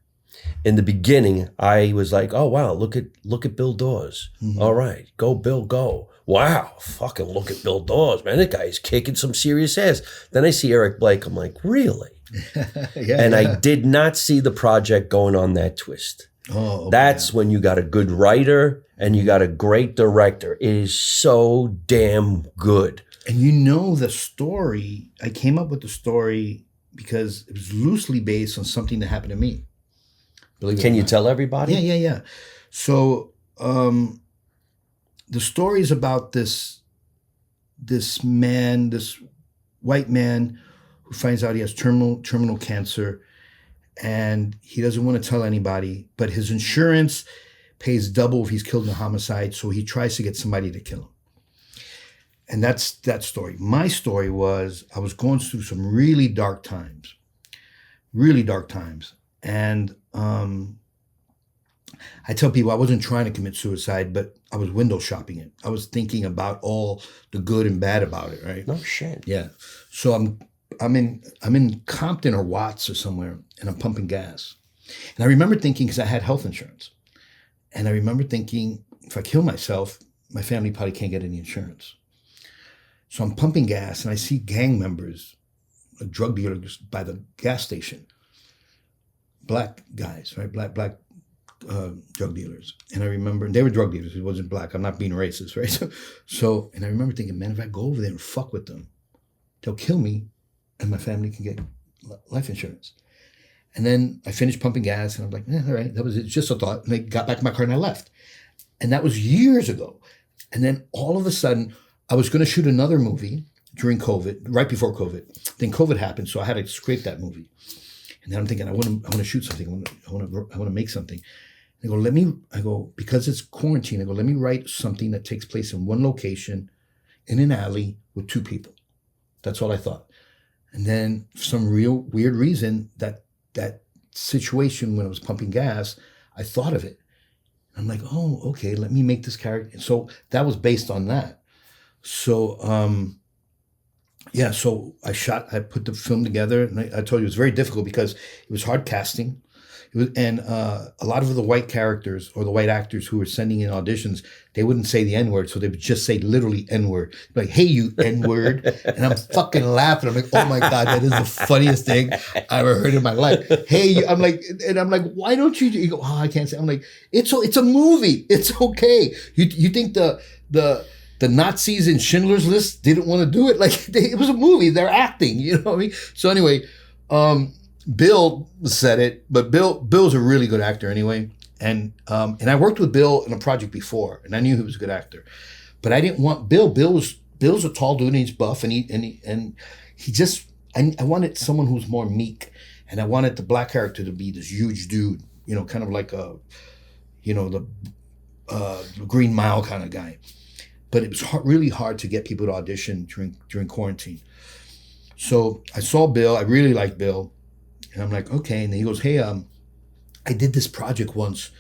in the beginning, I was like, oh, wow, look at Bill Dawes. All right, go, Bill, go. Wow, fucking look at Bill Dawes, man. That guy's kicking some serious ass. Then I see Eric Blake. I'm like, really? I did not see the project going on that twist. Oh, okay. That's when you got a good writer and you got a great director. It is so damn good. And the story, I came up with the story because it was loosely based on something that happened to me. Can you tell everybody? Yeah. So the story is about this white man who finds out he has terminal cancer, and he doesn't want to tell anybody, but his insurance pays double if he's killed in a homicide, so he tries to get somebody to kill him. And that's that story. My story was I was going through some really dark times. And I tell people I wasn't trying to commit suicide, but I was window shopping it. I was thinking about all the good and bad about it, right? No shit. Yeah. So I'm in Compton or Watts or somewhere, and I'm pumping gas. And I remember thinking, because I had health insurance, and I remember thinking, if I kill myself, my family probably can't get any insurance. So I'm pumping gas, and I see gang members, drug dealers by the gas station. Black guys, right? Black drug dealers. And I remember, they were drug dealers. It wasn't black. I'm not being racist, right? So, and I remember thinking, man, if I go over there and fuck with them, they'll kill me and my family can get life insurance. And then I finished pumping gas and I'm like, all right, that was it. Just a thought. And I got back in my car and I left. And that was years ago. And then all of a sudden, I was going to shoot another movie during COVID, right before COVID. Then COVID happened, so I had to scrape that movie. And then I'm thinking, I want to shoot something. I want to make something. I go, because it's quarantine, let me write something that takes place in one location, in an alley, with 2 people. That's all I thought. And then for some real weird reason, that situation when I was pumping gas, I thought of it. I'm like, oh, okay, let me make this character. So that was based on that. So so I put the film together, and I told you it was very difficult because it was hard casting. And a lot of the white characters or the white actors who were sending in auditions, they wouldn't say the N-word, so they would just say literally N-word. Like, hey, you N-word. And I'm fucking laughing. I'm like, oh my God, that is the funniest thing I ever heard in my life. Hey, I'm like, why don't you? You go, oh, I can't say. I'm like, it's a movie. It's okay. You think the Nazis in Schindler's List didn't want to do it? Like, it was a movie. They're acting. You know what I mean? So anyway, Bill said it, but Bill's a really good actor anyway. And I worked with Bill in a project before, and I knew he was a good actor. But I didn't want Bill. Bill's a tall dude and he's buff, and he just I wanted someone who's more meek, and I wanted the black character to be this huge dude, kind of like the Green Mile kind of guy. But it was really hard to get people to audition during quarantine. So I saw Bill. I really liked Bill. And I'm like, okay. And then he goes, hey, I did this project once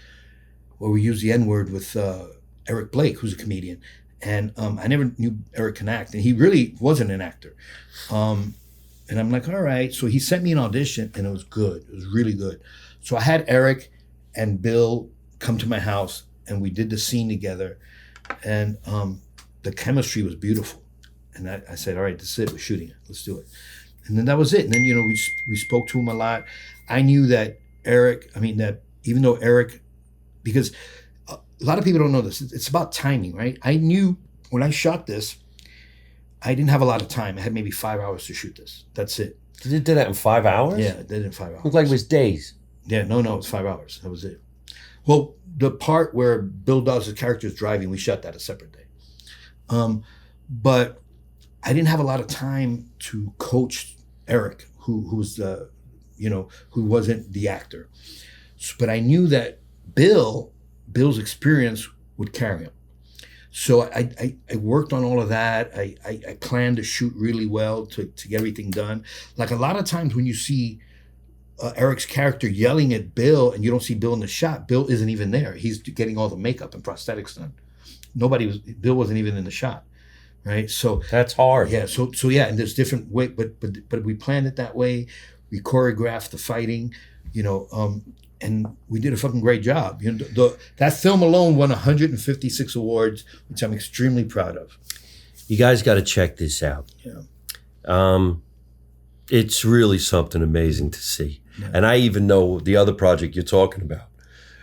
where we used the N-word with Eric Blake, who's a comedian. And I never knew Eric can act. And he really wasn't an actor. And I'm like, all right. So he sent me an audition, and it was good. It was really good. So I had Eric and Bill come to my house, and we did the scene together. And the chemistry was beautiful. And I said, all right, this is it. We're shooting it. Let's do it. And then that was it. And then, we spoke to him a lot. I knew that that even though Eric, because a lot of people don't know this, it's about timing, right? I knew when I shot this, I didn't have a lot of time. I had maybe 5 hours to shoot this. That's it. Did you do that in 5 hours? Yeah, I did it in 5 hours. Looked like it was days. Yeah, no, it was 5 hours. That was it. Well, the part where Bill Dawes' character is driving, we shot that a separate day. But I didn't have a lot of time to coach Eric, who wasn't the actor. But I knew that Bill's experience would carry him. So I worked on all of that. I planned to shoot really well to get everything done. Like a lot of times when you see Eric's character yelling at Bill and you don't see Bill in the shot, Bill isn't even there. He's getting all the makeup and prosthetics done. Bill wasn't even in the shot. Right, so that's hard. Yeah, so yeah, and there's different way, but we planned it that way. We choreographed the fighting, and we did a fucking great job. That film alone won 156 awards, which I'm extremely proud of. You guys got to check this out. Yeah, it's really something amazing to see. Yeah. And I even know the other project you're talking about.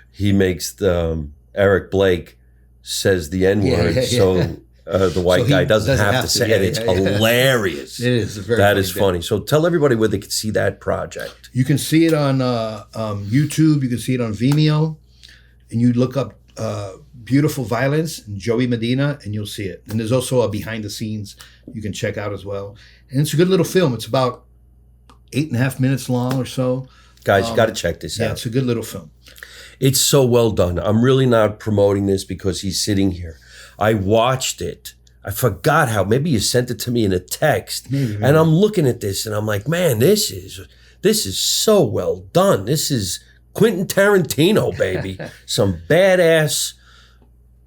He makes Eric Blake says the N-word, so. The white guy doesn't have to say it. It's hilarious. It is. That is funny. So tell everybody where they can see that project. You can see it on YouTube. You can see it on Vimeo. And you look up Beautiful Violence and Joey Medina, and you'll see it. And there's also a behind the scenes you can check out as well. And it's a good little film. It's about 8.5 minutes long or so. Guys, you got to check this out. Yeah, it's a good little film. It's so well done. I'm really not promoting this because he's sitting here. I watched it. I forgot how. Maybe you sent it to me in a text. Maybe. And I'm looking at this and I'm like, man, this is so well done. This is Quentin Tarantino, baby. Some badass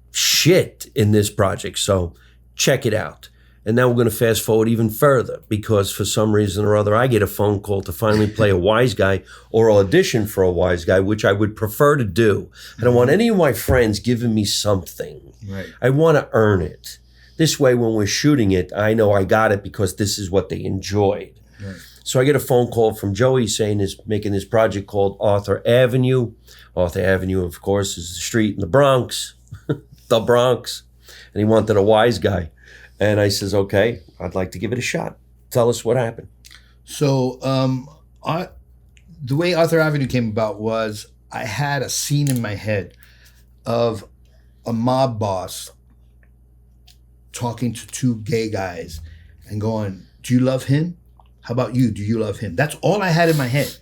shit in this project. So check it out. And now we're going to fast forward even further because for some reason or other, I get a phone call to finally play a wise guy or audition for a wise guy, which I would prefer to do. I don't want any of my friends giving me something. Right. I want to earn it. This way, when we're shooting it, I know I got it because this is what they enjoyed. Right. So I get a phone call from Joey saying he's making this project called Arthur Avenue. Arthur Avenue, of course, is the street in the Bronx, the Bronx. And he wanted a wise guy. And I says, okay, I'd like to give it a shot. Tell us what happened. So the way Arthur Avenue came about was I had a scene in my head of a mob boss talking to two gay guys and going, do you love him? How about you? Do you love him? That's all I had in my head.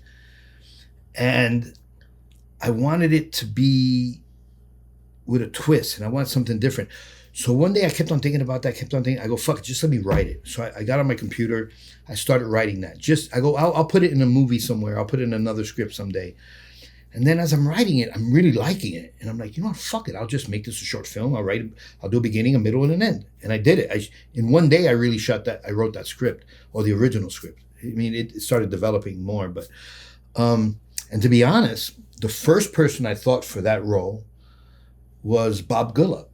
And I wanted it to be with a twist, and I wanted something different. So one day I kept on thinking about that, I go, fuck it, just let me write it. So I got on my computer, I started writing that. I'll put it in a movie somewhere, I'll put it in another script someday. And then as I'm writing it, I'm really liking it. And I'm like, you know what, fuck it, I'll just make this a short film. I'll do a beginning, a middle, and an end. And I did it. In one day, I really I wrote that script, or the original script. I mean, it started developing more. But, and to be honest, the first person I thought for that role was Bob Gullop,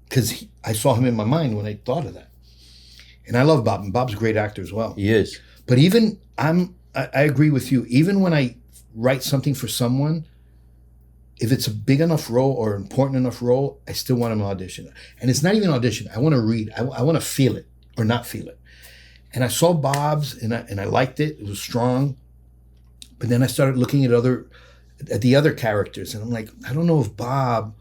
because I saw him in my mind when I thought of that. And I love Bob, and Bob's a great actor as well. He is. But even I agree with you. Even when I write something for someone, if it's a big enough role or important enough role, I still want them to audition. And it's not even an audition. I want to read. I want to feel it or not feel it. And I saw Bob's, and I liked it. It was strong. But then I started looking at the other characters, and I'm like, I don't know if Bob's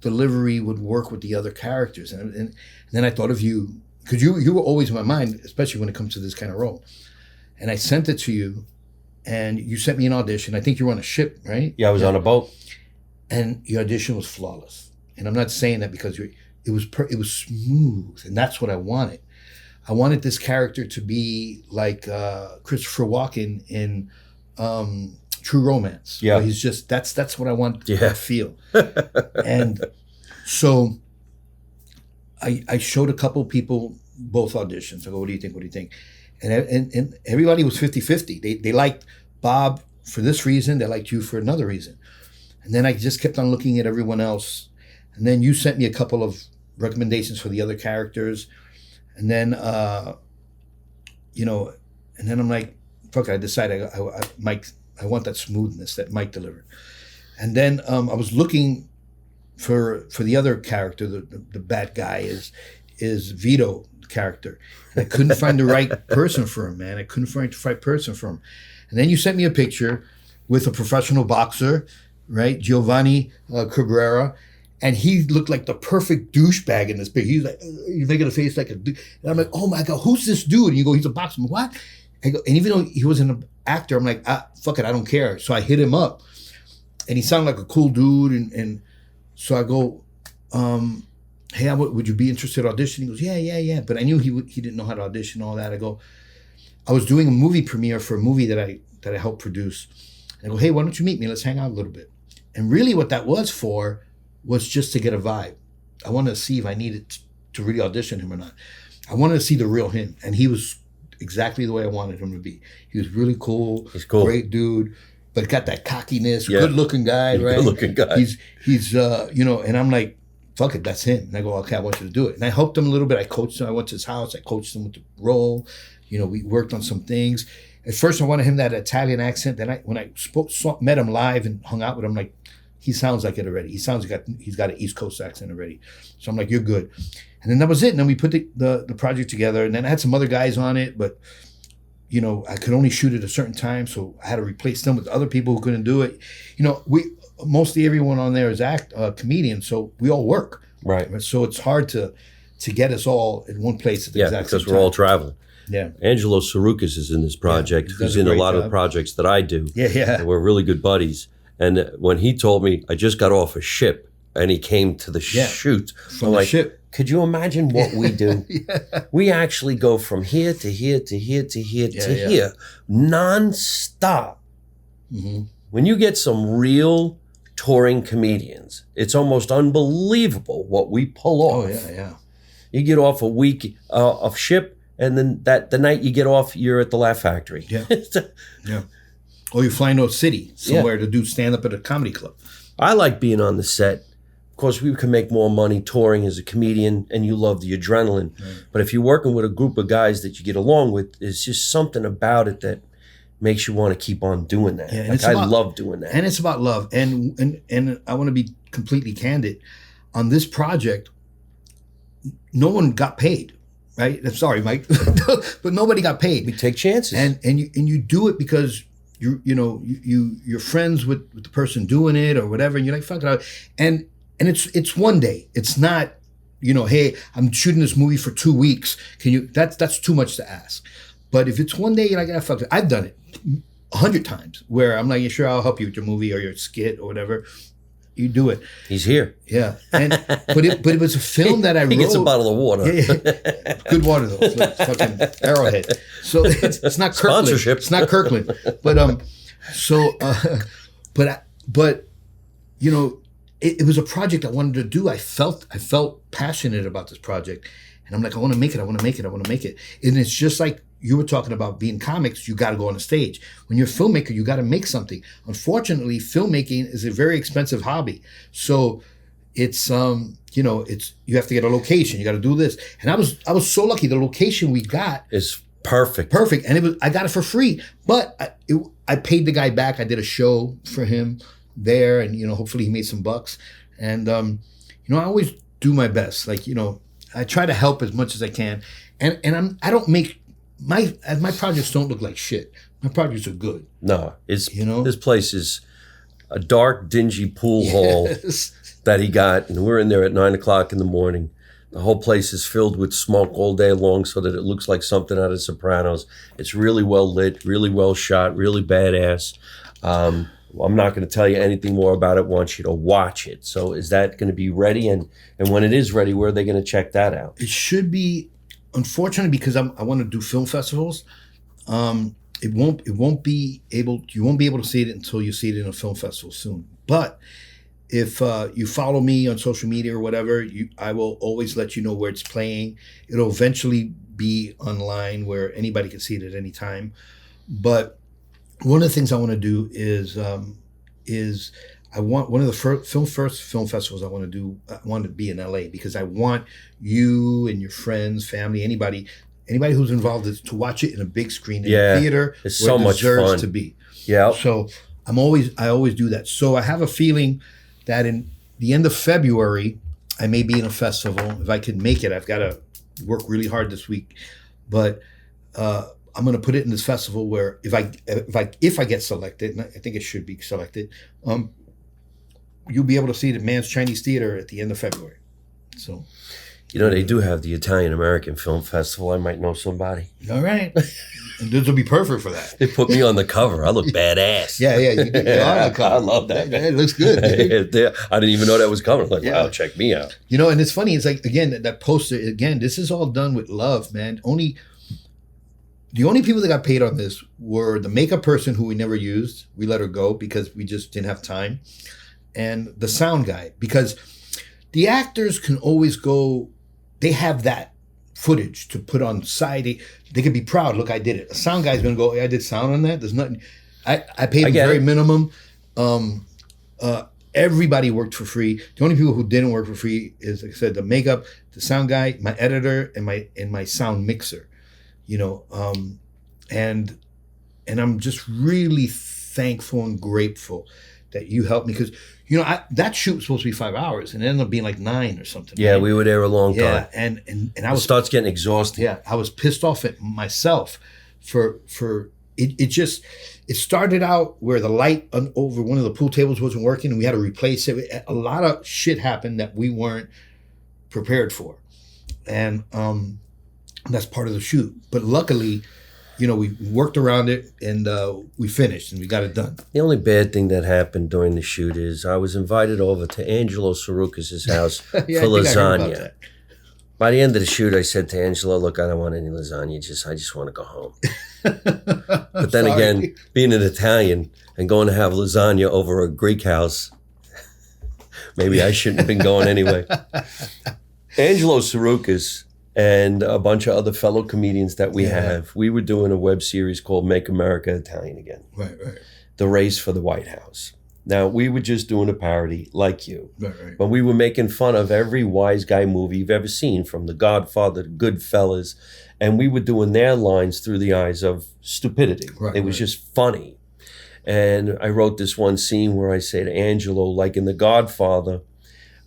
delivery would work with the other characters. And then I thought of you, because you were always in my mind, especially when it comes to this kind of role. And I sent it to you, and you sent me an audition. I think you were on a ship, right? Yeah, I was on a boat. And your audition was flawless. And I'm not saying that because it was smooth, and that's what I wanted. I wanted this character to be like Christopher Walken in True Romance. Yeah, he's just that's what I want to feel. And so I showed a couple people both auditions. I go, what do you think? What do you think? And everybody was 50-50. They liked Bob for this reason. They liked you for another reason. And then I just kept on looking at everyone else. And then you sent me a couple of recommendations for the other characters. And then, and then I'm like, fuck, I decided I want that smoothness that Mike delivered. And then I was looking for the other character, the bad guy is Vito character. And I couldn't find the right person for him, man. I couldn't find the right person for him. And then you sent me a picture with a professional boxer, right? Giovanni Cabrera. And he looked like the perfect douchebag in this picture. He's like, you're making a face like a dude. And I'm like, oh my God, who's this dude? And you go, he's a boxer. I'm like, what? And even though he wasn't an actor, I'm like, fuck it, I don't care. So I hit him up. And he sounded like a cool dude. And so I go, hey, would you be interested in auditioning? He goes, yeah. But I knew he didn't know how to audition, all that. I was doing a movie premiere for a movie that I helped produce. And I go, hey, why don't you meet me? Let's hang out a little bit. And really what that was for was just to get a vibe. I wanted to see if I needed to really audition him or not. I wanted to see the real him. And he was exactly the way I wanted him to be. He was really cool. He's cool. Great dude, but got that cockiness, good looking guy, right? Good looking guy. He's and I'm like, fuck it, that's him. And I go, okay, I want you to do it. And I helped him a little bit. I coached him. I went to his house. I coached him with the role. We worked on some things. At first I wanted him that Italian accent. Then when I met him live and hung out with him, like, he sounds like it already. He sounds like he's got an East Coast accent already. So I'm like, you're good. And then that was it. And then we put the project together. And then I had some other guys on it, but I could only shoot at a certain time, so I had to replace them with other people who couldn't do it. Mostly everyone on there is comedians, so we all work. Right. So it's hard to get us all in one place at the exact same time. Yeah, because we're all traveling. Yeah. Angelo Sarukis is in this project, who's in a lot of the projects that I do. Yeah. And we're really good buddies. And when he told me, I just got off a ship, and he came to the shoot. From the ship. Could you imagine what we do? We actually go from here to here to here to here to here, nonstop. Mm-hmm. When you get some real touring comedians, it's almost unbelievable what we pull off. Oh, yeah. You get off a week of ship, and then the night you get off, you're at the Laugh Factory. Yeah. Yeah. Or you fly into a city somewhere to do stand-up at a comedy club. I like being on the set. Of course, we can make more money touring as a comedian, and you love the adrenaline. Right. But if you're working with a group of guys that you get along with, there's just something about it that makes you want to keep on doing that. Yeah, I love doing that. And it's about love. And I want to be completely candid. On this project, no one got paid, right? I'm sorry, Mike, but nobody got paid. We take chances. And you do it because you're friends with the person doing it or whatever, and you're like, fuck it out. And it's one day. It's not, hey, I'm shooting this movie for 2 weeks. That's too much to ask. But if it's one day, you're like, fuck it. I've done it 100 times where I'm like, yeah, sure, I'll help you with your movie or your skit or whatever. You do it. He's here. Yeah. But it was a film that I wrote. He gets a bottle of water. Yeah. Good water though. It's fucking Arrowhead. So it's not Kirkland. Sponsorship. It's not Kirkland. But you know, it was a project I wanted to do. I felt passionate about this project, and I'm like, I want to make it. And it's just like you were talking about being comics. You got to go on the stage. When you're a filmmaker, you got to make something. Unfortunately, filmmaking is a very expensive hobby. So it's you have to get a location. You got to do this. And I was so lucky. The location we got is perfect. And I got it for free. But I paid the guy back. I did a show for him there, and hopefully he made some bucks. And I always do my best. Like, I try to help as much as I can. And I don't make my projects don't look like shit. My projects are good. No, it's this place is a dark, dingy pool hall that he got, and we're in there at 9:00 in the morning. The whole place is filled with smoke all day long so that it looks like something out of Sopranos. It's really well lit, really well shot, really badass. I'm not going to tell you anything more about it. I want you to watch it. So is that going to be ready? And when it is ready, where are they going to check that out? It should be, unfortunately, because I want to do film festivals. You won't be able to see it until you see it in a film festival soon. But if you follow me on social media or whatever, I will always let you know where it's playing. It'll eventually be online where anybody can see it at any time. But one of the things I want to do is I want one of the first film festivals I want to do. I want to be in LA because I want you and your friends, family, anybody who's involved to watch it in a big screen in a theater. It's so much fun to be. Yeah. So I always do that. So I have a feeling that in the end of February I may be in a festival. If I can make it, I've got to work really hard this week, but I'm going to put it in this festival where if I get selected, and I think it should be selected, you'll be able to see it at Man's Chinese Theater at the end of February. So, they do have the Italian American Film Festival. I might know somebody. All right, and this will be perfect for that. They put me on the cover. I look badass. Yeah, you do. I love that. It looks good. I didn't even know that was coming. I'm like, wow, check me out. And it's funny. It's like, again, that poster. Again, this is all done with love, man. The only people that got paid on this were the makeup person who we never used. We let her go because we just didn't have time. And the sound guy, because the actors can always go, they have that footage to put on side. They can be proud. Look, I did it. A sound guy's going to go, I did sound on that. There's nothing. I paid very minimum. Everybody worked for free. The only people who didn't work for free is, like I said, the makeup, the sound guy, my editor, and my sound mixer. And I'm just really thankful and grateful that you helped me because, that shoot was supposed to be 5 hours and it ended up being like 9 or something. Yeah, right? We were there a long time. Yeah, and it starts getting exhausting. Yeah, I was pissed off at myself for it started out where the light over one of the pool tables wasn't working and we had to replace it. A lot of shit happened that we weren't prepared for. And that's part of the shoot. But luckily, we worked around it and we finished and we got it done. The only bad thing that happened during the shoot is I was invited over to Angelo Sarukis' house for lasagna. By the end of the shoot, I said to Angelo, look, I don't want any lasagna. I just want to go home. But then again, being an Italian and going to have lasagna over a Greek house, maybe I shouldn't have been going anyway. Angelo Sarukis and a bunch of other fellow comedians that we have, we were doing a web series called Make America Italian Again. Right. The Race for the White House. Now, we were just doing a parody like you. Right. But we were making fun of every wise guy movie you've ever seen, from The Godfather to Goodfellas. And we were doing their lines through the eyes of stupidity. It was just funny. And I wrote this one scene where I say to Angelo, like in The Godfather,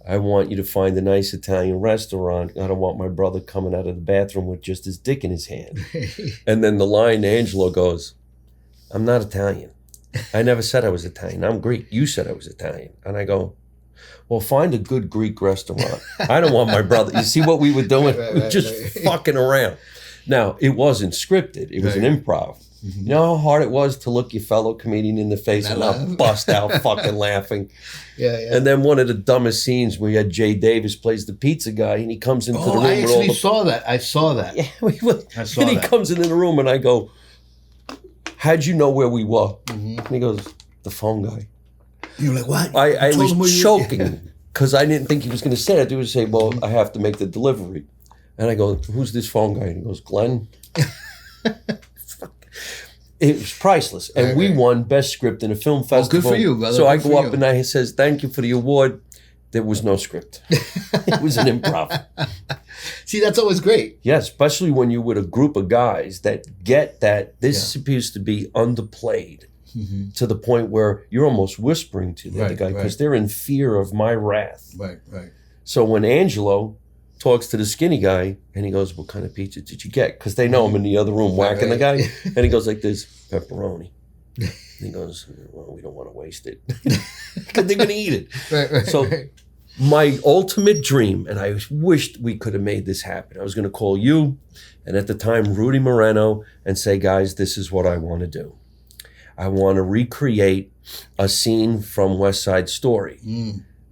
I want you to find a nice Italian restaurant. I don't want my brother coming out of the bathroom with just his dick in his hand. And then the line, Angelo goes, I'm not Italian. I never said I was Italian. I'm Greek. You said I was Italian. And I go, well, find a good Greek restaurant. I don't want my brother. You see what we were doing? We were just fucking around. Now, it wasn't scripted. It was an improv. Mm-hmm. You know how hard it was to look your fellow comedian in the face and laugh. not bust out fucking laughing. Yeah. And then one of the dumbest scenes where you had Jay Davis plays the pizza guy, and he comes into the room I with all actually the saw that. I saw that. yeah, I saw and he that. comes into the room, and I go, "How'd you know where we were?" Mm-hmm. And he goes, "The phone guy." You're like, what? I told him where was you- choking because I didn't think he was going to say it. I was say, "Well, I have to make the delivery," and I go, "Who's this phone guy?" And he goes, "Glenn." It was priceless, and Right, we right. won best script in a film festival. good for you, brother. So I Good for go up you. and I says, "Thank you for the award." There was no script. It was an improv. See, that's always great. Yeah, especially when you're with a group of guys that get that this appears to be underplayed Mm-hmm. to the point where you're almost whispering to the other Right, guy because right. they're in fear of my wrath. Right. So when Angelo talks to the skinny guy and he goes, "What kind of pizza did you get?" Because they know him in the other room whacking the guy. And he goes like this, "Pepperoni." And he goes, "Well, we don't want to waste it." Because they're going to eat it. Right. So my ultimate dream, and I wished we could have made this happen. I was going to call you, and at the time, Rudy Moreno, and say, "Guys, this is what I want to do. I want to recreate a scene from West Side Story.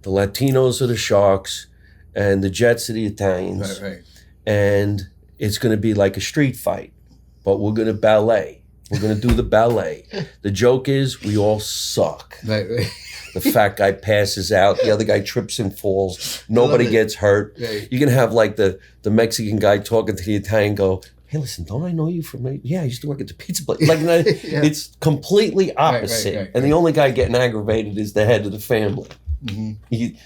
The Latinos are the Sharks, and the Jets are the Italians. Right. And it's going to be like a street fight, but we're going to ballet. We're going to do the ballet. The joke is we all suck. Right. The fat guy passes out. The other guy trips and falls. Nobody it. gets hurt. Right. You can have like the Mexican guy talking to the Italian go, "Hey, listen, don't I know you from, yeah, I used to work at the pizza place." Like, it's completely opposite. right, And the only guy getting aggravated is the head of the family. Mm-hmm.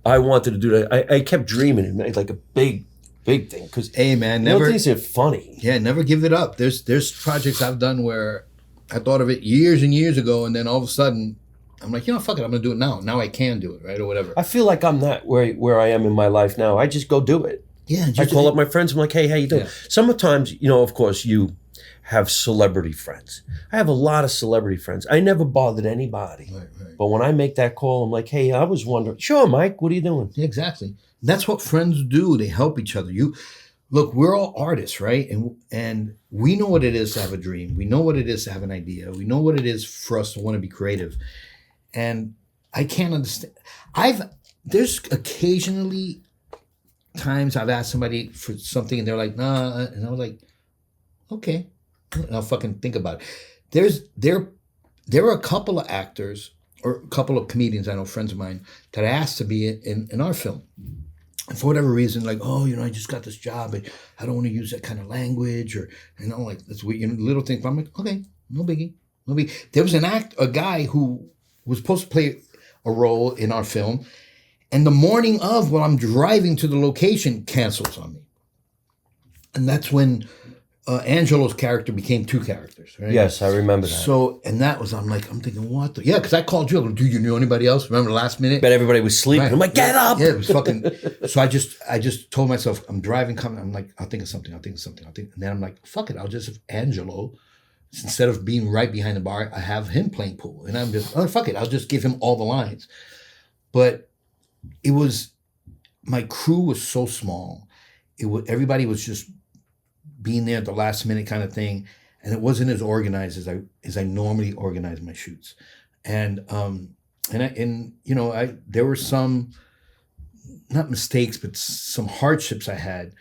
I wanted to do that. I kept dreaming it, made like a big thing. Because Hey, man, never. things are funny. Yeah, never give it up. There's projects I've done where I thought of it years and years ago, and then all of a sudden, I'm like, fuck it, I'm gonna do it now. Now I can do it, right, or whatever. I feel like I'm not where I am in my life now. I just go do it. Yeah, I call up my friends. I'm like, "Hey, how you doing?" Yeah. Sometimes, of course, you have celebrity friends. I have a lot of celebrity friends. I never bothered anybody. Right. But when I make that call, I'm like, "Hey, I was wondering." "Sure, Mike, what are you doing?" Yeah, exactly. That's what friends do. They help each other. Look, we're all artists, right? And we know what it is to have a dream. We know what it is to have an idea. We know what it is for us to want to be creative. And I can't understand. There's occasionally times I've asked somebody for something and they're like, "Nah," and I was like, "Okay," and I'll fucking think about it. There are a couple of actors or a couple of comedians I know, friends of mine, that I asked to be in our film. And for whatever reason, like, "Oh, I just got this job, but I don't want to use that kind of language," or, like, that's weird, little things. But I'm like, okay, no biggie. There was a guy who was supposed to play a role in our film, and the morning of, while I'm driving to the location, cancels on me. And that's when Angelo's character became two characters, right? Yes, I remember that. So, and that was, I'm thinking, what the? Yeah, because I called you. I go, "Do you know anybody else? Remember the last minute?" Bet everybody was sleeping. Right. I'm like, "Get up!" Yeah, it was fucking. So I just told myself, I'm driving, coming. I'm like, I'll think of something. And then I'm like, fuck it. I'll just have Angelo, instead of being right behind the bar, I have him playing pool. And I'm just, fuck it. I'll just give him all the lines. But it was, my crew was so small. Everybody was just being there at the last minute kind of thing. And it wasn't as organized as I normally organize my shoots. And there were some, not mistakes, but some hardships I had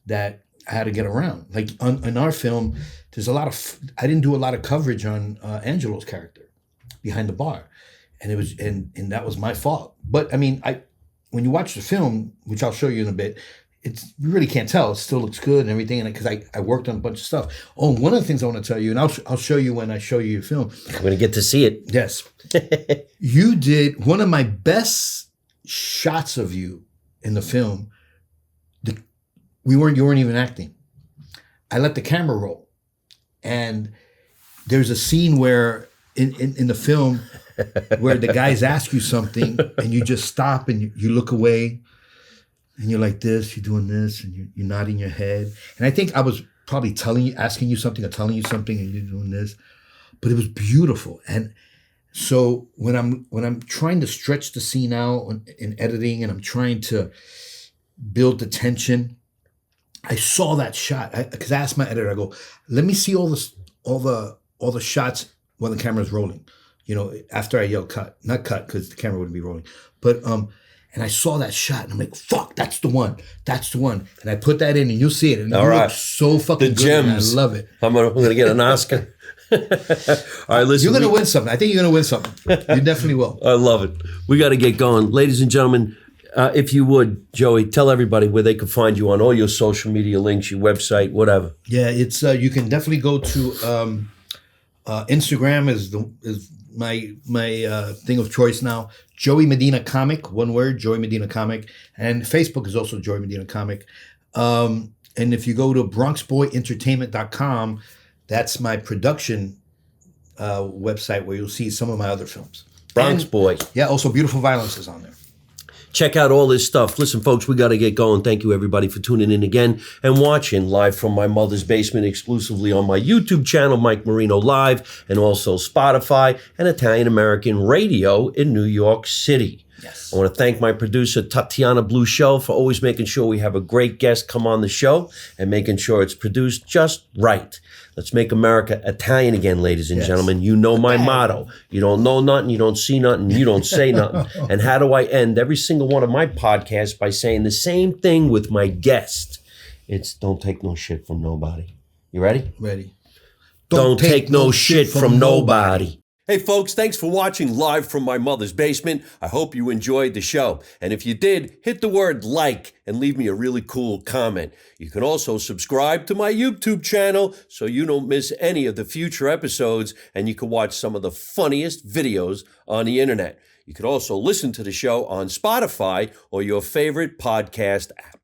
that I had to get around. Like in our film, there's I didn't do a lot of coverage on Angelo's character behind the bar. And it was, and that was my fault. But I mean, when you watch the film, which I'll show you in a bit, you really can't tell. It still looks good and everything. And because I worked on a bunch of stuff. Oh, one of the things I want to tell you, and I'll show you when I show you your film. I'm going to get to see it. Yes. You did one of my best shots of you in the film. You weren't even acting. I let the camera roll. And there's a scene where in the film where the guys ask you something and you just stop and you look away and you're like this, you're doing this, and you're nodding your head. And I think I was probably asking you something or telling you something, and you're doing this. But it was beautiful. And so when I'm trying to stretch the scene out in editing, and I'm trying to build the tension, I saw that shot because I asked my editor, I go, "Let me see all the all the shots when the camera's rolling. You know, after I yell cut, not cut because the camera wouldn't be rolling, but and I saw that shot and I'm like, fuck, that's the one, and I put that in and you'll see it, and it looks so fucking good. Gems. And I love it. I'm gonna get an Oscar. All right, listen. You're gonna win something. I think you're gonna win something. You definitely will. I love it. We got to get going, ladies and gentlemen. If you would, Joey, tell everybody where they can find you on all your social media links, your website, whatever. Yeah, it's you can definitely go to Instagram is my thing of choice now. Joey Medina Comic, one word, Joey Medina Comic, and Facebook is also Joey Medina Comic. And if you go to BronxBoyEntertainment.com, that's my production website where you'll see some of my other films. Bronx Boy. Yeah, also Beautiful Violence is on there. Check out all this stuff. Listen, folks, we got to get going. Thank you, everybody, for tuning in again and watching live from my mother's basement exclusively on my YouTube channel, Mike Marino Live, and also Spotify and Italian American Radio in New York City. Yes. I want to thank my producer, Tatiana Blue Show, for always making sure we have a great guest come on the show and making sure it's produced just right. Let's make America Italian again, ladies and gentlemen. You know my motto. You don't know nothing, you don't see nothing, you don't say nothing. And how do I end every single one of my podcasts by saying the same thing with my guest? It's don't take no shit from nobody. You ready? Ready. Don't take no shit from nobody. Hey folks, thanks for watching live from my mother's basement. I hope you enjoyed the show. And if you did, hit the word like and leave me a really cool comment. You can also subscribe to my YouTube channel so you don't miss any of the future episodes, and you can watch some of the funniest videos on the internet. You can also listen to the show on Spotify or your favorite podcast app.